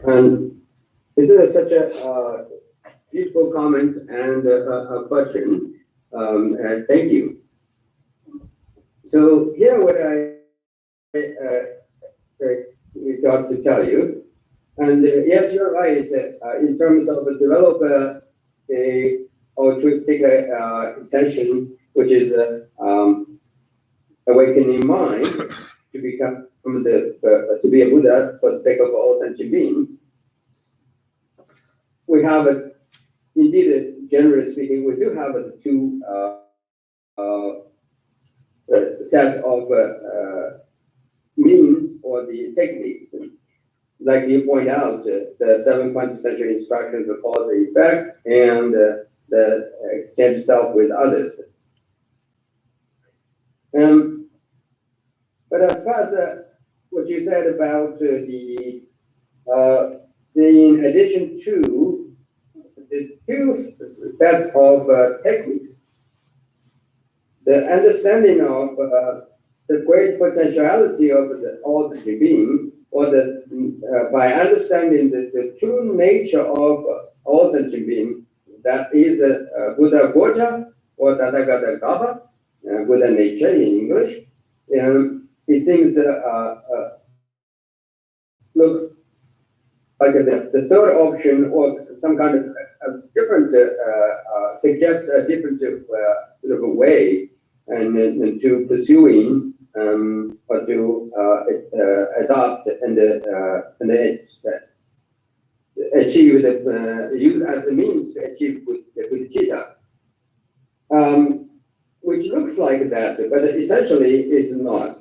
And this is such a beautiful comment and a question. And thank you. So here what I got to tell you, and yes, you're right. Is that in terms of develop a altruistic intention, which is awakening mind to become to be a Buddha for the sake of all sentient beings. We have indeed, generally speaking, we do have two sets of means or the techniques. Like you point out, the 7 quintessential instructions of cause and effect, and the exchange self with others. But as far as what you said about the in addition to the two sets of techniques, the understanding of the great potentiality of the all sentient being, or by understanding the true nature of all sentient being, that is Buddha Goja or Tathagata Gaba, Buddha nature in English. It seems looks like the third option, or some kind of a different suggests a different sort of a way and to pursuing or to adopt and achieve use as a means to achieve bodhicitta, which looks like that, but essentially is not.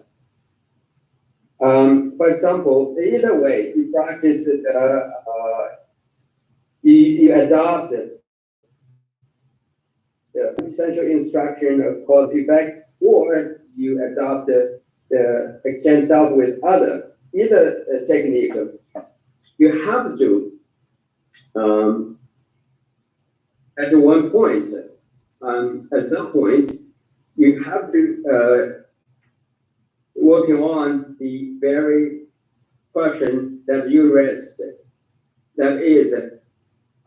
For example, either way, you practice you adopt the essential instruction of cause effect, or you adopt the exchange self with other. Either technique, you have to at one point, at some point, you have to working on the very question that you raised. That is,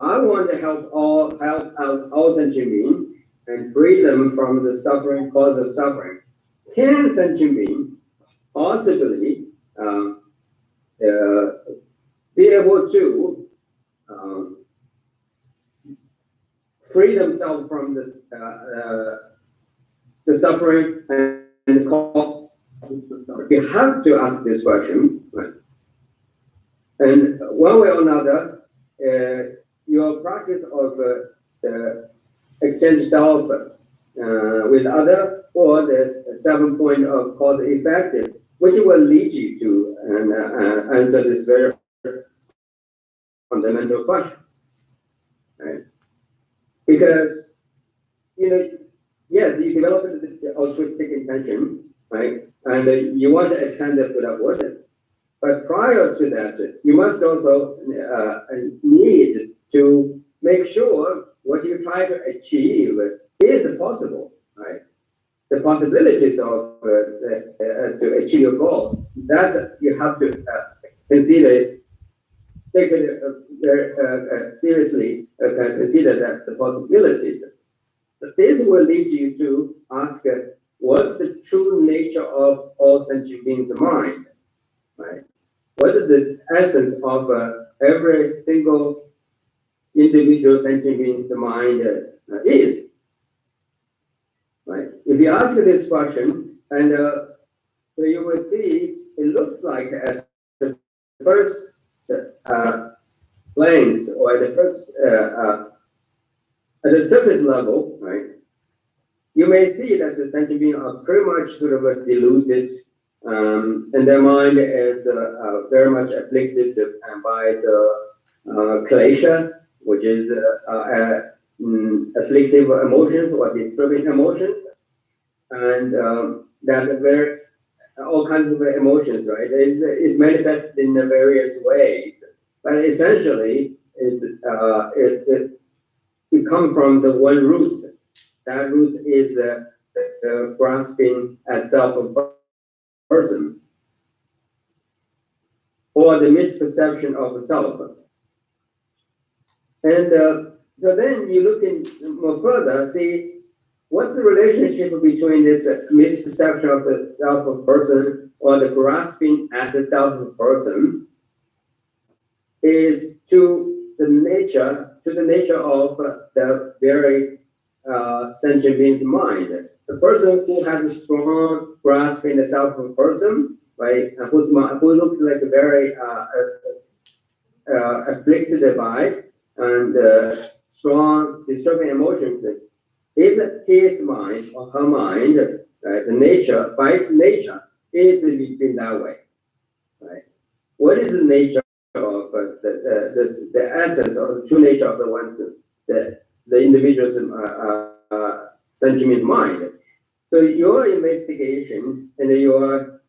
I want to help out all sentient beings and free them from the suffering, cause of suffering. Can sentient beings possibly be able to free themselves from this, the suffering and cause? You have to ask this question, right? And one way or another, your practice of the exchange self with other, or the 7 point of cause effect, which will lead you to answer this very fundamental question, right? Because yes, you develop the altruistic intention, right? And you want to attend the Buddhahood. But prior to that, you must also need to make sure what you try to achieve is possible, right? The possibilities of to achieve your goal, that you have to consider, take it very seriously, consider that the possibilities. But this will lead you to ask, what's the true nature of all sentient beings' mind, right? What is the essence of every single individual sentient being's mind is, right? If you ask this question, and you will see, it looks like at the first glance, or at the first, at the surface level, right? You may see that the sentient beings are pretty much sort of deluded, and their mind is very much afflicted by the klesha, which is afflictive emotions or disturbing emotions, and that very all kinds of emotions, right? It's manifested in various ways, but essentially, it comes from the one root. That root is the grasping at self of person, or the misperception of self. And so then you look in more further, see what's the relationship between this misperception of the self of person, or the grasping at the self of person, is to the nature of the very sentient being's mind. The person who has a strong grasp in the self of a person, right, who looks like a very afflicted by and strong disturbing emotions, is his mind or her mind, right? The nature, by its nature, is in that way, right? What is the nature of the essence or the true nature of the one's the individual's sentient mind? So your investigation and your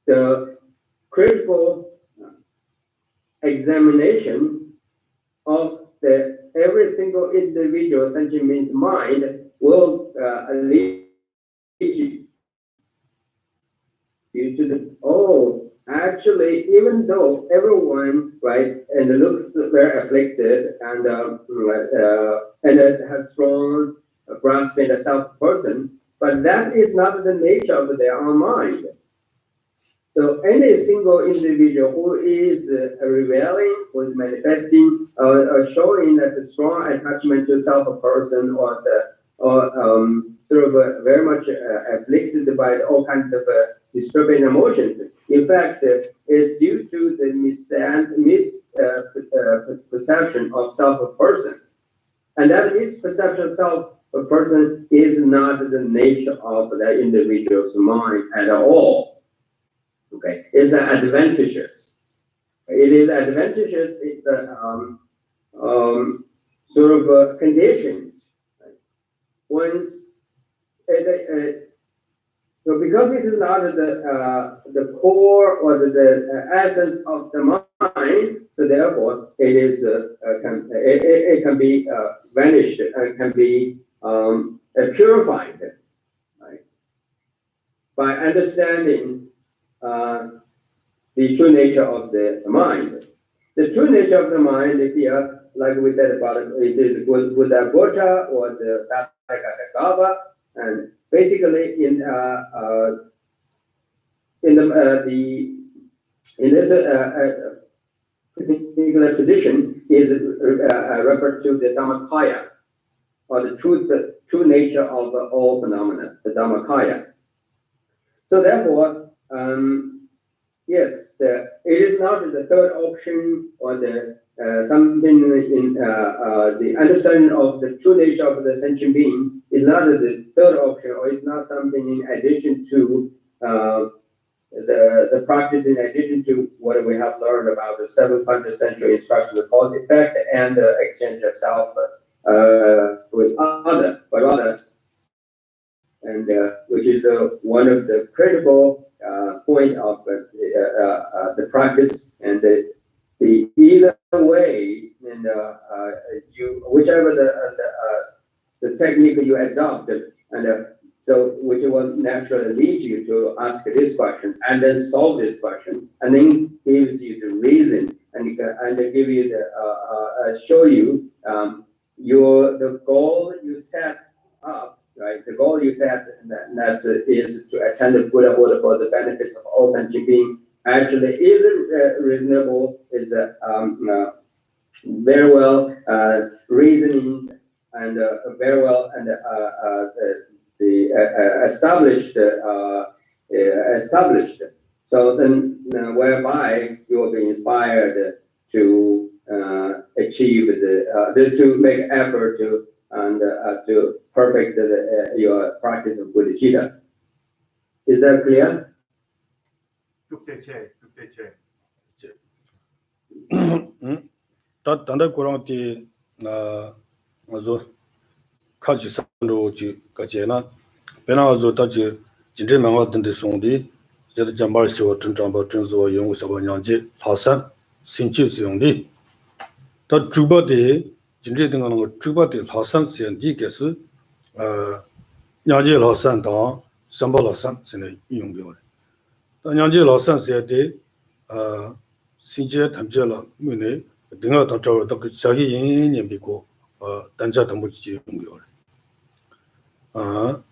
the critical examination of every single individual sentient being's mind will lead you to the actually, even though everyone, right, and looks very afflicted and has strong grasp in the self person, but that is not the nature of their own mind. So any single individual who is revealing, who is manifesting, or showing that a strong attachment to self person, or sort of very much afflicted by all kinds of disturbing emotions, in fact, is due to the misperception of self person. And that misperception of self person is not the nature of that individual's mind at all. Okay, it's advantageous. It is advantageous. It's sort of conditions. Right? Once, so because it is not the core or the essence of the mind, so therefore it is it can be vanished and can be purified, right? By understanding the true nature of the mind. The true nature of the mind here, like we said about it is Bodhisattva or the Bodhisattva, and basically in this particular tradition is referred to the Dhammakaya, or the true nature of all phenomena, the Dhammakaya. So therefore, yes, it is not the third option or the something in the understanding of the true nature of the sentient being is not the third option, or it's not something in addition to the practice, in addition to what we have learned about the 700th century instruction, the cause effect and the exchange of self with other, but rather, and which is one of the critical point of the practice, and the either way, and you whichever the technique you adopt, and so which will naturally lead you to ask this question and then solve this question, and then gives you the reason and give you the show you the goal you set up, right? The goal you set that is to attain the Buddhahood for the benefits of all sentient beings actually is reasonable, is very well reasoning and very well and established. So then, whereby you will be inspired to achieve to make effort to perfect your practice of Bodhicitta. Is that clear? 다 단다 고랑티 아주 카지 산로지 가제나 베나아주 다지 진짜 망왔던데 송디 제가 잠발시오 전장바 전수와 연구사와 냥제 하산 신치수용디 다 주바데 진짜 등하는 거 주바데 하산 시엔디께서 냥제 하산다 삼발 하산 전에 이용되어 다 냥제 하산 시에데 신체 탐제라 문에 등하 당처 그 자기 인연 비고 단자 담무지 용겨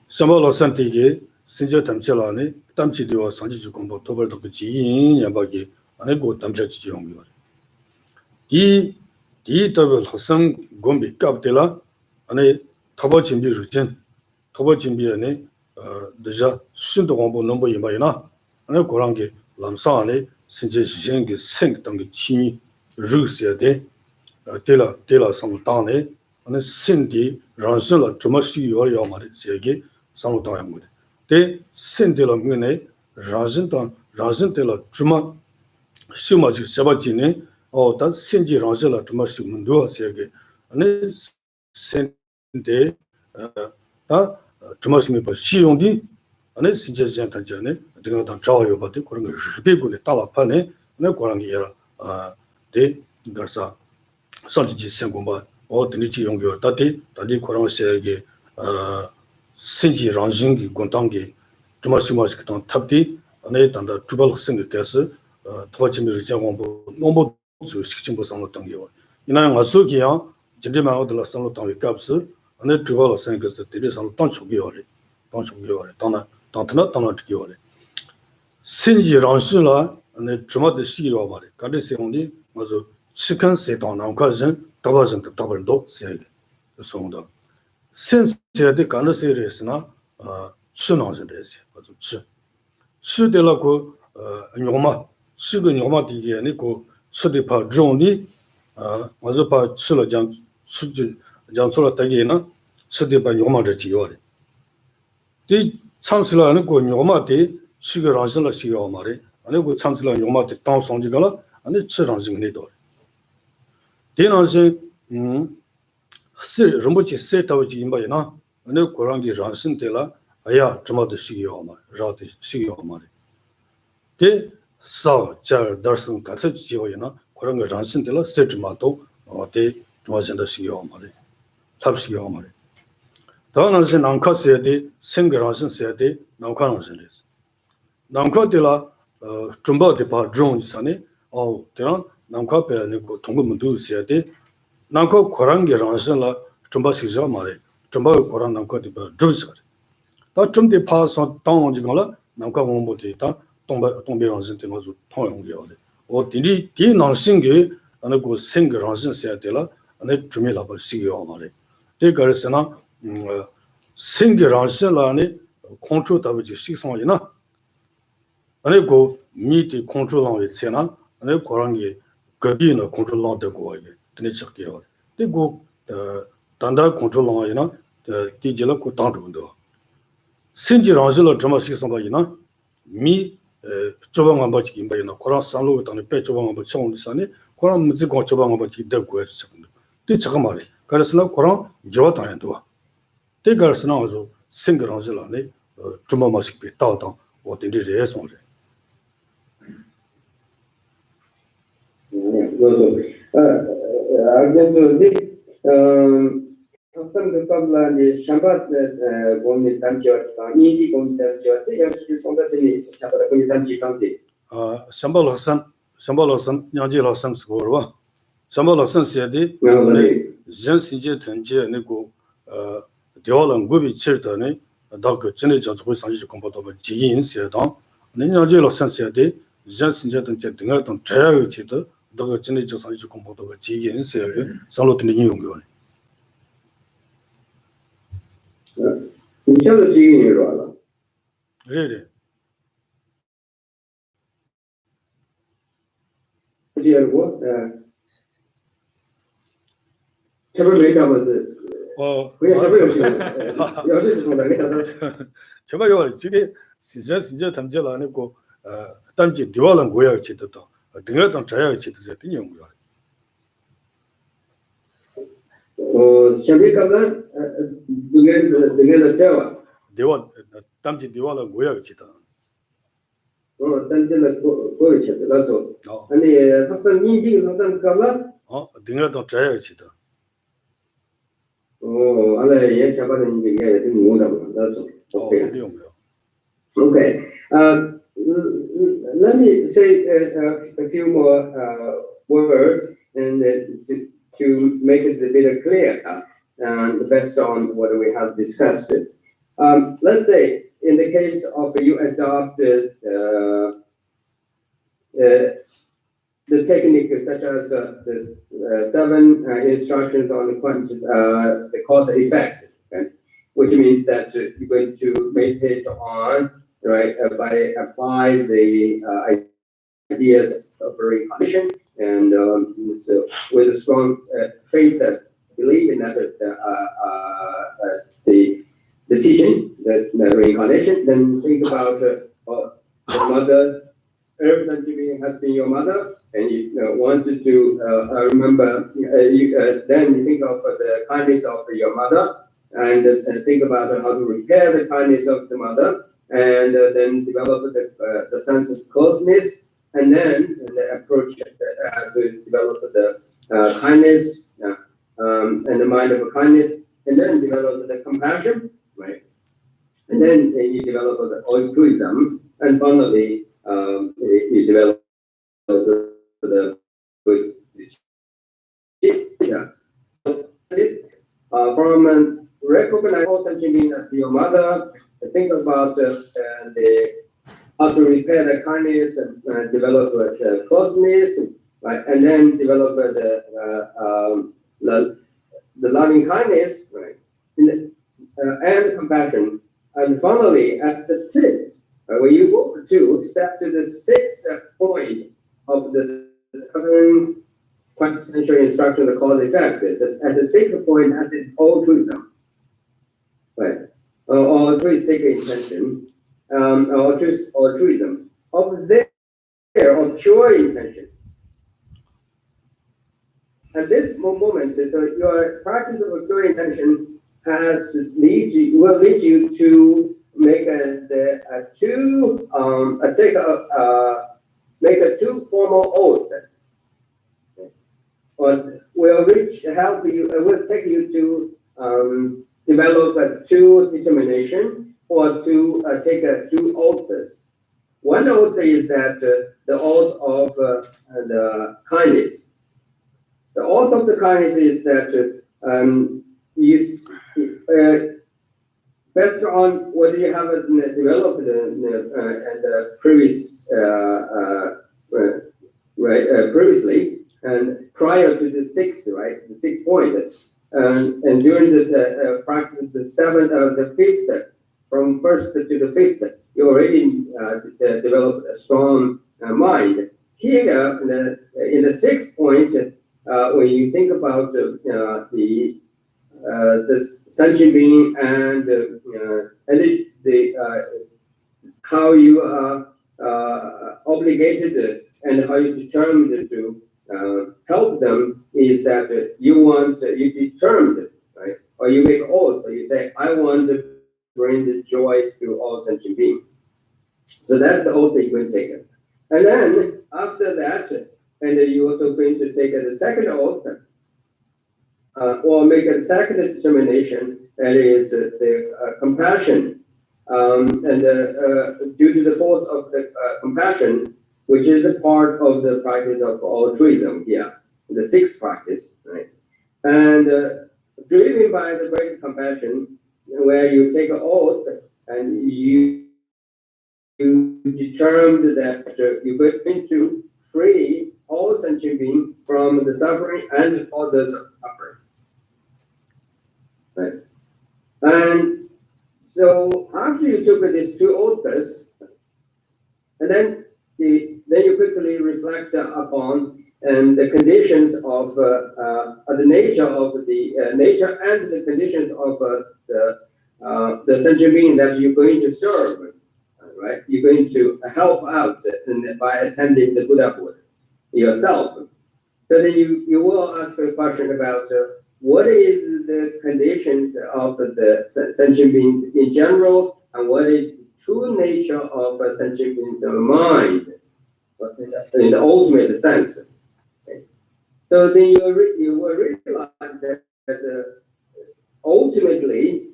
삼발 하산 되게 신체 탐제라네 땀치디와 상지주 공부 도벌도 그 지인 양박이 안에고 땀치지 용겨 이 더블 하산 공비 갑텔라 안에 터버 준비 루진 터버 준비 안에 déjà 신도 공부 넘버 이마이나 안에 그런 게 람사 안에 신체 시행의 생 등의 취미 루스야데 데라 상당에 안에 신디 란설라 주마시 요야 말이 세게 상당한 거데 데 신데라 문에 란신데라 주마 시마지 잡아지네 다 신지 란설라 주마시 문도 세게 안에 신데 다 주마시미 바 시용디 안에 신체장 단전에 등하단 자와요 바데 그런 거 리베군에 따라파네 네 그런 게 얘라 데 그래서 선지지 생공바 어디지 용교 다디 그런 세게 신지 란징기 권당기 주마시마시 같은 탑디 안에 단다 주발 생각해서 도와주미를 장공부 농부 식진부 상로던 게 이나양 아수기야 진짜만으로 상로던 값스 안에 주발 생각해서 되게 상로던 속이요래当这个嘞，甚至让是了，那这么的需要嘛的，干这些东西，我说吃看谁当那块人，大把人多，这样的，说的，现在的干这些人是呢，吃那些这些，我说吃的那个牛嘛，吃个牛嘛的也那个吃的怕肉的，我说怕吃了讲出了大概呢，吃的把牛嘛这几个的。이 참슬라는 그 요마데 시거랑슬라 시요 말에 아니 그 참슬라 요마데 땅 성지가라 아니 치랑징네도 대나세 세 롬보치 세타오지 임바이나 아니 고랑기 랑신데라 아야 저마데 시요 말 라데 시요 말에 대사자 더슨 같이 지어이나 고랑기 랑신데라 세트마도 대 좋아진다 시요 말에 탑시요 말에 다나세 남카세데 생거랑신 세데 남카랑신레스 남카데라 좀바데 바 존이사네 대랑 남카베네 고 동금문도 세데 남카 고랑게 랑신라 좀바시자 말에 좀바 고랑 남카데 바 존이사 다 좀데 파서 당원지가라 남카 공부데 다 동베랑신 때마서 통용게요데 디리 디난신게 아니 고 생거랑신 세데라 아니 좀이라바 시게요 말에 대가르스나 생겨란실라니 컨트롤 답지 식성이나 아니 고 미티 컨트롤하고 있잖아 아니 그런 게 거기는 컨트롤하고 되고 이게 되게 적게요 그리고 단다 컨트롤하고이나 디젤로 고 당도도 생겨란실라 좀 식성가 있나 미 조방 한번 지금 봐이나 그런 산로 땅에 배 조방 한번 쳐온다니 그런 무지 고 조방 한번 지금 되고 해서 되게 잠깐 말이야 그래서 그런 저탄도 대가스나 아주 생그랑질라네 주마마식 비 따다 어딘지 예송래 그래서 항상 그 qabla 샴바 고미 담지었다 인지 고미 담지었다 역시 성가들이 샴바라 고미 담지한데 샴발라산 냐지라산 스고르와 샴발라산 세디 전신제 던제 네고 대화랑 고비 칠더네 다그 전에 저거 상지 공부도 지인 세다 냐지라산 세디 전신제 던제 등어던 자야의 지도 다그 전에 저 상지 공부도 지인 세를 살로트니 용거你这个基因软了， 그래 第二个这边没干嘛的，不要这边有要这种的，给他 제가 요 지게 진짜 담제라는 거 담지 디와랑 고야 치도다 등어던 자야 치도서 되는 거야 相比刚刚那个叫 디와 담지 디와랑 고야 치다 但这个过去的那时候，你他是年轻，他是干嘛？ 등어던 자야 치다 完了也想把人也挺牛的嘛，那时候 OK。 Okay. Let me say a few more words and to make it a bit clear based on what we have discussed. Let's say in the case of you adopted the technique such as the 7 instructions on the cause and effect, okay? Which means that you're going to meditate on, right, by apply the ideas of reincarnation and so with a strong faith that believe in that the teaching, the reincarnation, then think about the mother, every being has been your mother, and you wanted to remember, then you think of the kindness of your mother, and think about how to repair the kindness of the mother, and then develop the sense of closeness, and then approach to develop the kindness and the mind of kindness, and then develop the compassion, right? And then you develop the altruism, and finally you develop the from recognize all sentient beings as your mother, think about how to repair the kindness and develop the closeness, right? And then develop the loving kindness, right? And compassion. And finally, at the 6th, when you go to step to the 6th point of the 7 quintessential instruction, the cause effect. At the 6th point, that is altruism, right? Altruistic intention, altruism of their or pure intention. At this moment, so your practice of pure intention will lead you to make a two formal oath, or will take you to develop a two determination, or to take a two oaths. One oath is that the oath of the kindness. The oath of the kindness is that based on whether you have developed as a previous previously and prior to the 6th, right, the 6th point, and during the practice of the 7th, the 5th, from 1st to the 5th, you already developed a strong mind. Here, in the 6th point, when you think about the sentient being and how you are obligated and how you determined to help them is that you determined, right? Or you make oath, or you say, I want to bring the joy to all sentient beings. So that's the oath that you're going to take. And then after that, and you're also going to take the second oath, or make a second determination, that is the compassion. And due to the force of the compassion, which is a part of the practice of altruism here, the sixth practice, right? And driven by the great compassion, where you take an oath and you determined that you're going to free all sentient beings from the suffering and the causes of suffering. Right? And so after you took these two oaths, and then you quickly reflect upon and the conditions of the nature of the nature and the conditions of the sentient being that you're going to serve, right? You're going to help out by attending the Buddhahood yourself. So then you will ask a question about what is the conditions of the sentient beings in general, and what is the true nature of a sentient being's mind in the ultimate sense. Okay. So then you will realize that ultimately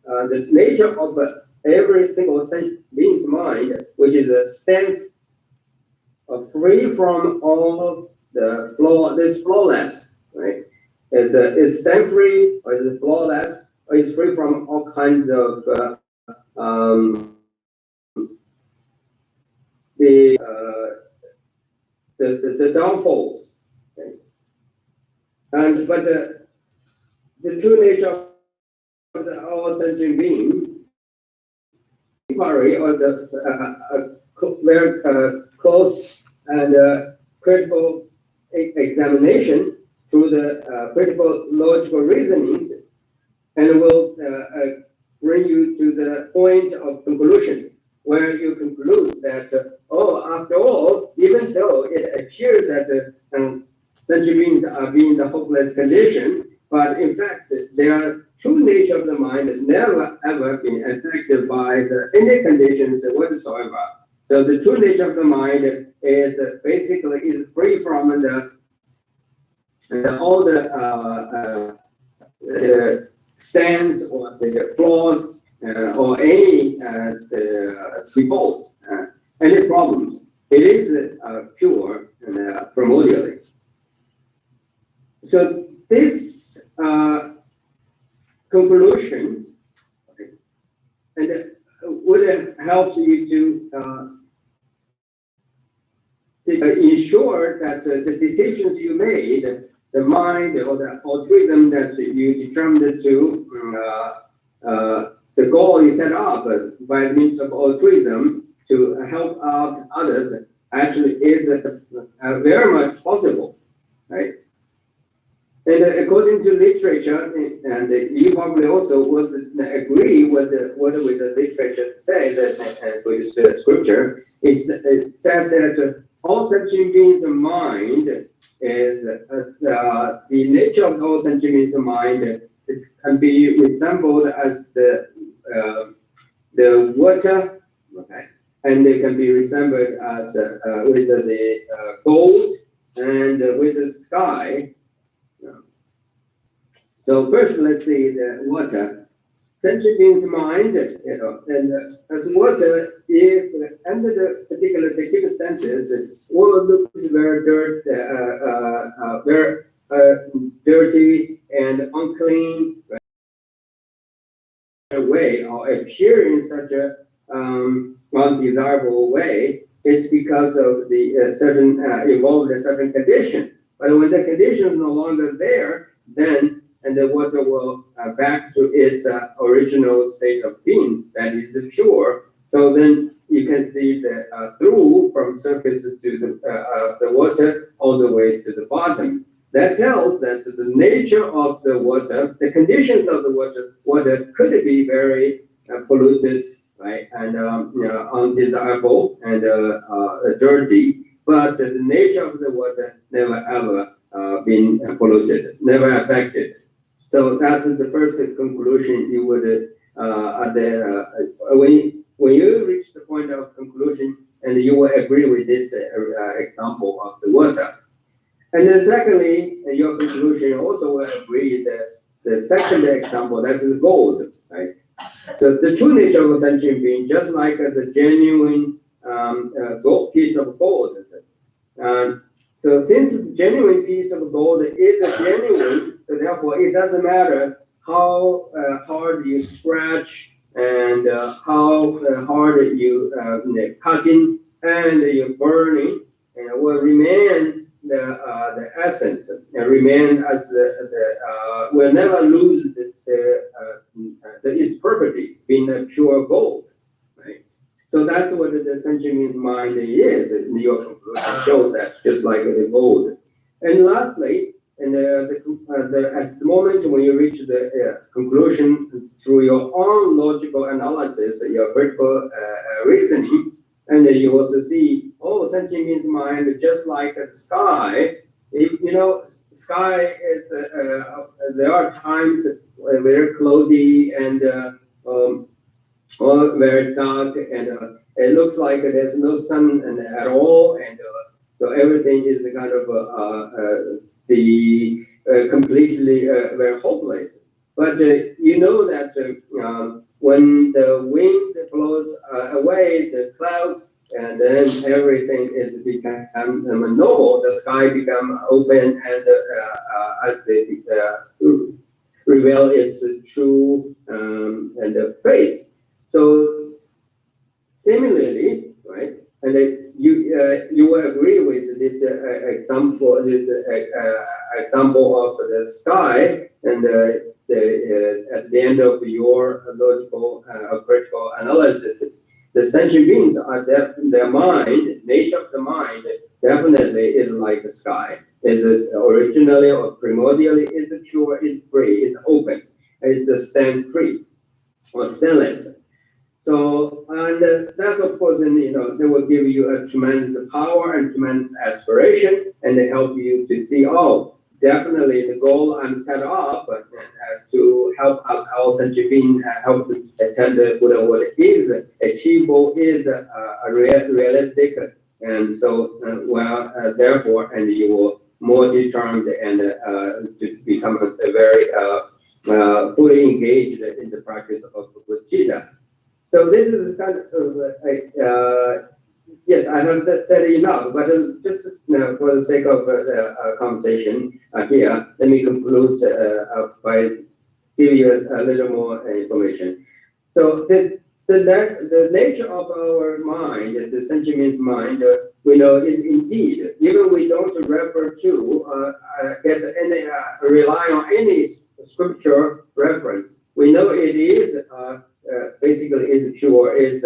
the nature of every single sentient being's mind, which is a stance free from all the this flawless, right? It's stem free, or is flawless, or is free from all kinds of the downfalls. Okay? And but the true nature of our sentient being, inquiry, or the very close and critical examination through the critical logical reasonings, and will bring you to the point of conclusion, where you conclude that, after all, even though it appears that sentient beings are being in the hopeless condition, but in fact, their true nature of the mind has never ever been affected by any conditions whatsoever. So the true nature of the mind is basically free from all the stands or the flaws or any defaults, any problems. It is pure and primordially. So this conclusion, okay, and would help you to ensure that the decisions you made, the mind or the altruism that you determined to, the goal you set up by means of altruism to help out others, actually is very much possible, right? And according to literature, and you probably also would agree with what the literature says, and with the scripture, it says that all sentient beings' mind is the nature of all sentient beings' mind can be resembled as the water, okay, and it can be resembled as with the gold and with the sky. So first, let's see the water. Sentient beings' mind, and as water, if under the particular circumstances, will look very dirty and unclean, right? Way, or appear in such a undesirable way, is because of the certain involved in certain conditions. But when the condition is no longer there, then and the water will back to its original state of being, that is pure. So then you can see the through from surface to the water all the way to the bottom. That tells that the nature of the water, the conditions of the water could be very polluted, right, and undesirable and dirty. but the nature of the water never ever been polluted, never affected. So that's the first conclusion you would when you reach the point of conclusion, and you will agree with this example of the water. And then secondly, your conclusion also will agree that the second example, that's the gold, right? So the true nature of a sentient being, just like the genuine piece of gold. So since the genuine piece of gold is a genuine, so therefore it doesn't matter how hard you scratch and how hard you cutting and you burning, and it will remain the essence, remain as will never lose its property, being a pure gold, right? So that's what the sentient mind is. Your conclusion shows that, just like the gold. And lastly, and at the moment when you reach the conclusion through your own logical analysis, your critical reasoning, and you also see, oh, sentient means mind, just like the sky. Sky is, there are times very cloudy and or very dark, and it looks like there's no sun at all, and so everything is kind of completely very hopeless. But you know that when the wind blows away the clouds, and then everything is become normal, the sky become open, and reveal its true and the face. So similarly, right? And you will agree with this example, example of the sky, and at the end of your logical critical analysis, the sentient beings are their mind, nature of the mind, definitely is like the sky. Is it originally or primordially? Is it pure? Is free? Is open? Is stand free or stainless? So, and that's of course, they will give you a tremendous power and tremendous aspiration, and they help you to see, oh, definitely the goal I'm set up to help our sentient being, help to attend what is achievable, is realistic, and so therefore, and you will more determined and to become a very fully engaged in the practice of Bodhisattva. So this is kind of yes, I have said enough, but just for the sake of the conversation here, let me conclude by giving you a little more information. So the nature of our mind, the sentient mind, we know is indeed, even we don't refer to, get any, rely on any scripture reference, we know it is basically is pure, is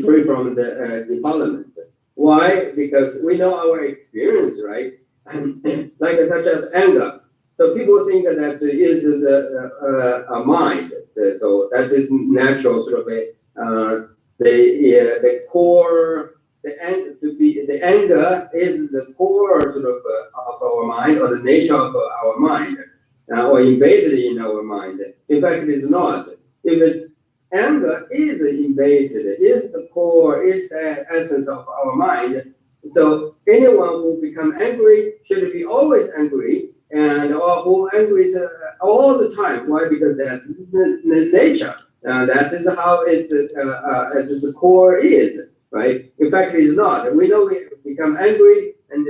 free from the defilements. Why? Because we know our experience, right? Like such as anger. So people think that is a mind. So that is natural sort of the core. The anger is the core sort of our mind, or the nature of our mind, or invaded in our mind. In fact, it is not. If anger is invaded, is the core, is the essence of our mind. So anyone who become angry should be always angry, and or who angry is all the time. Why? Because that's the nature. That is how the core is, right? In fact, it is not. We know we become angry, and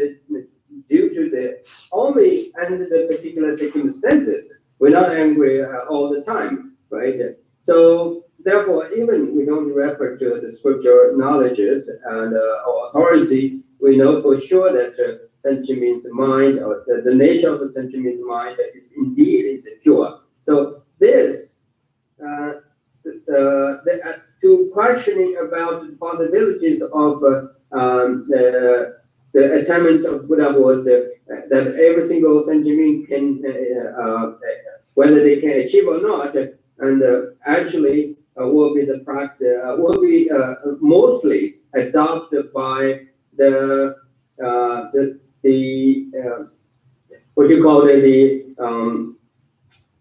due to the only under the particular circumstances, we're not angry all the time, right? So therefore, even we don't refer to the scripture knowledges and or authority, we know for sure that sentient means mind, or the nature of the sentient means mind is indeed pure. So this, to questioning about the possibilities of the attainment of Buddhahood, that every single sentient being can, whether they can achieve or not, and actually will be the practice, will be mostly adopted by the what you call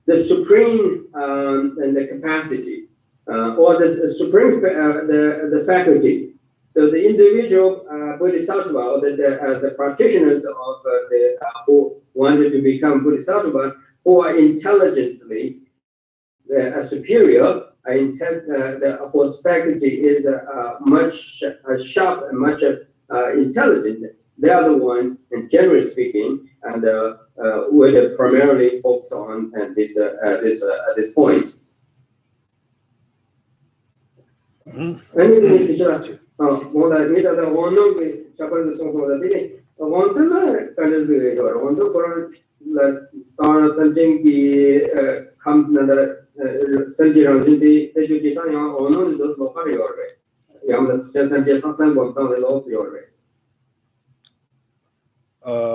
the supreme and the capacity or the supreme the faculty. So the individual Bodhisattva or the practitioners of who wanted to become Bodhisattva, who are intelligently superior, whose faculty is much sharp and much intelligent. They are the one, and generally speaking, and would primarily focus on this point. Comes another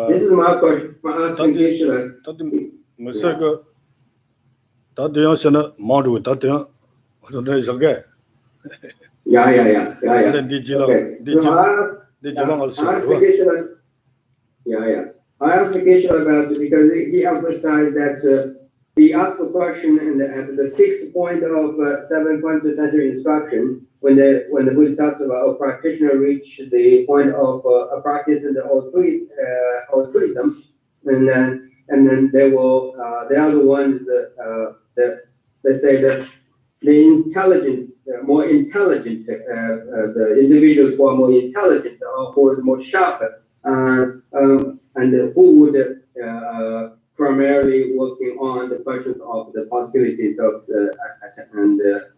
this is my question. Asking question. Yeah. I asked a question about it because he emphasized that he asked a question at the 6th point of 7th century instruction when the Bodhisattva or practitioner reach the point of a practice in the altruism, and then they are the ones that they say that the intelligent, more intelligent, the individuals who are more intelligent or who is more sharp, and who would primarily working on the questions of the possibilities of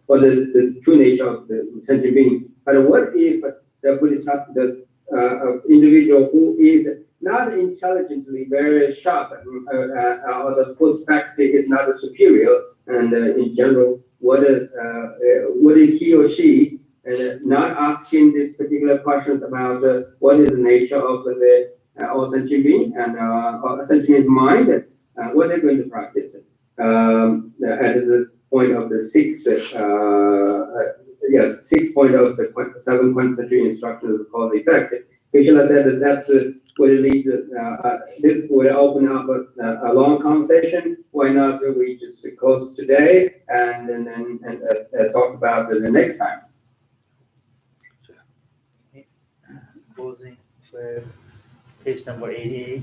or the true nature of the sentient being. But what if the Bodhisattva, the individual who is not intelligently very sharp, or the perspective is not superior, and in general, what is he or she not asking these particular questions about what is the nature of the or sentient being and sentient being's mind, what they're going to practice at this point of the sixth point of the 7th century instruction of the cause effect. Krishna said that that's would lead to this would open up a long conversation. Why not we just close today and then talk about it the next time? Closing with page number 88.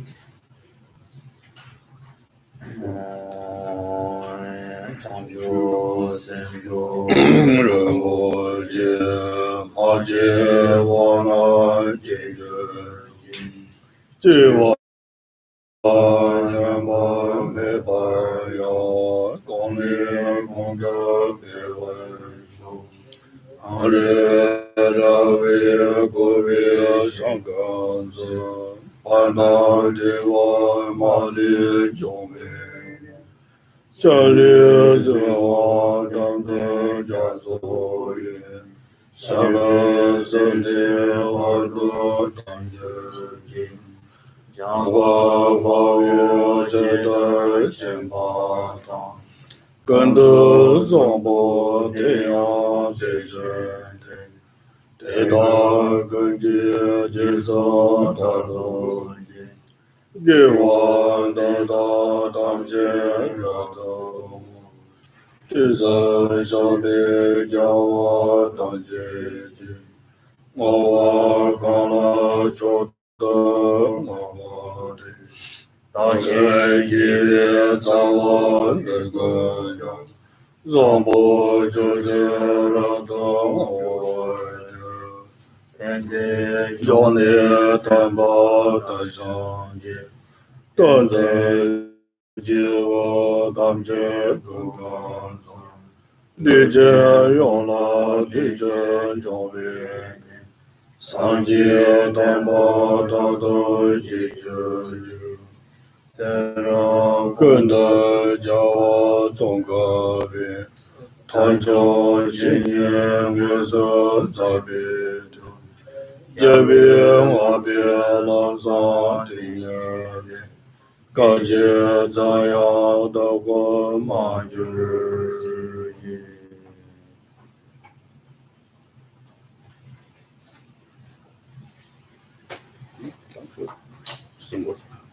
生活。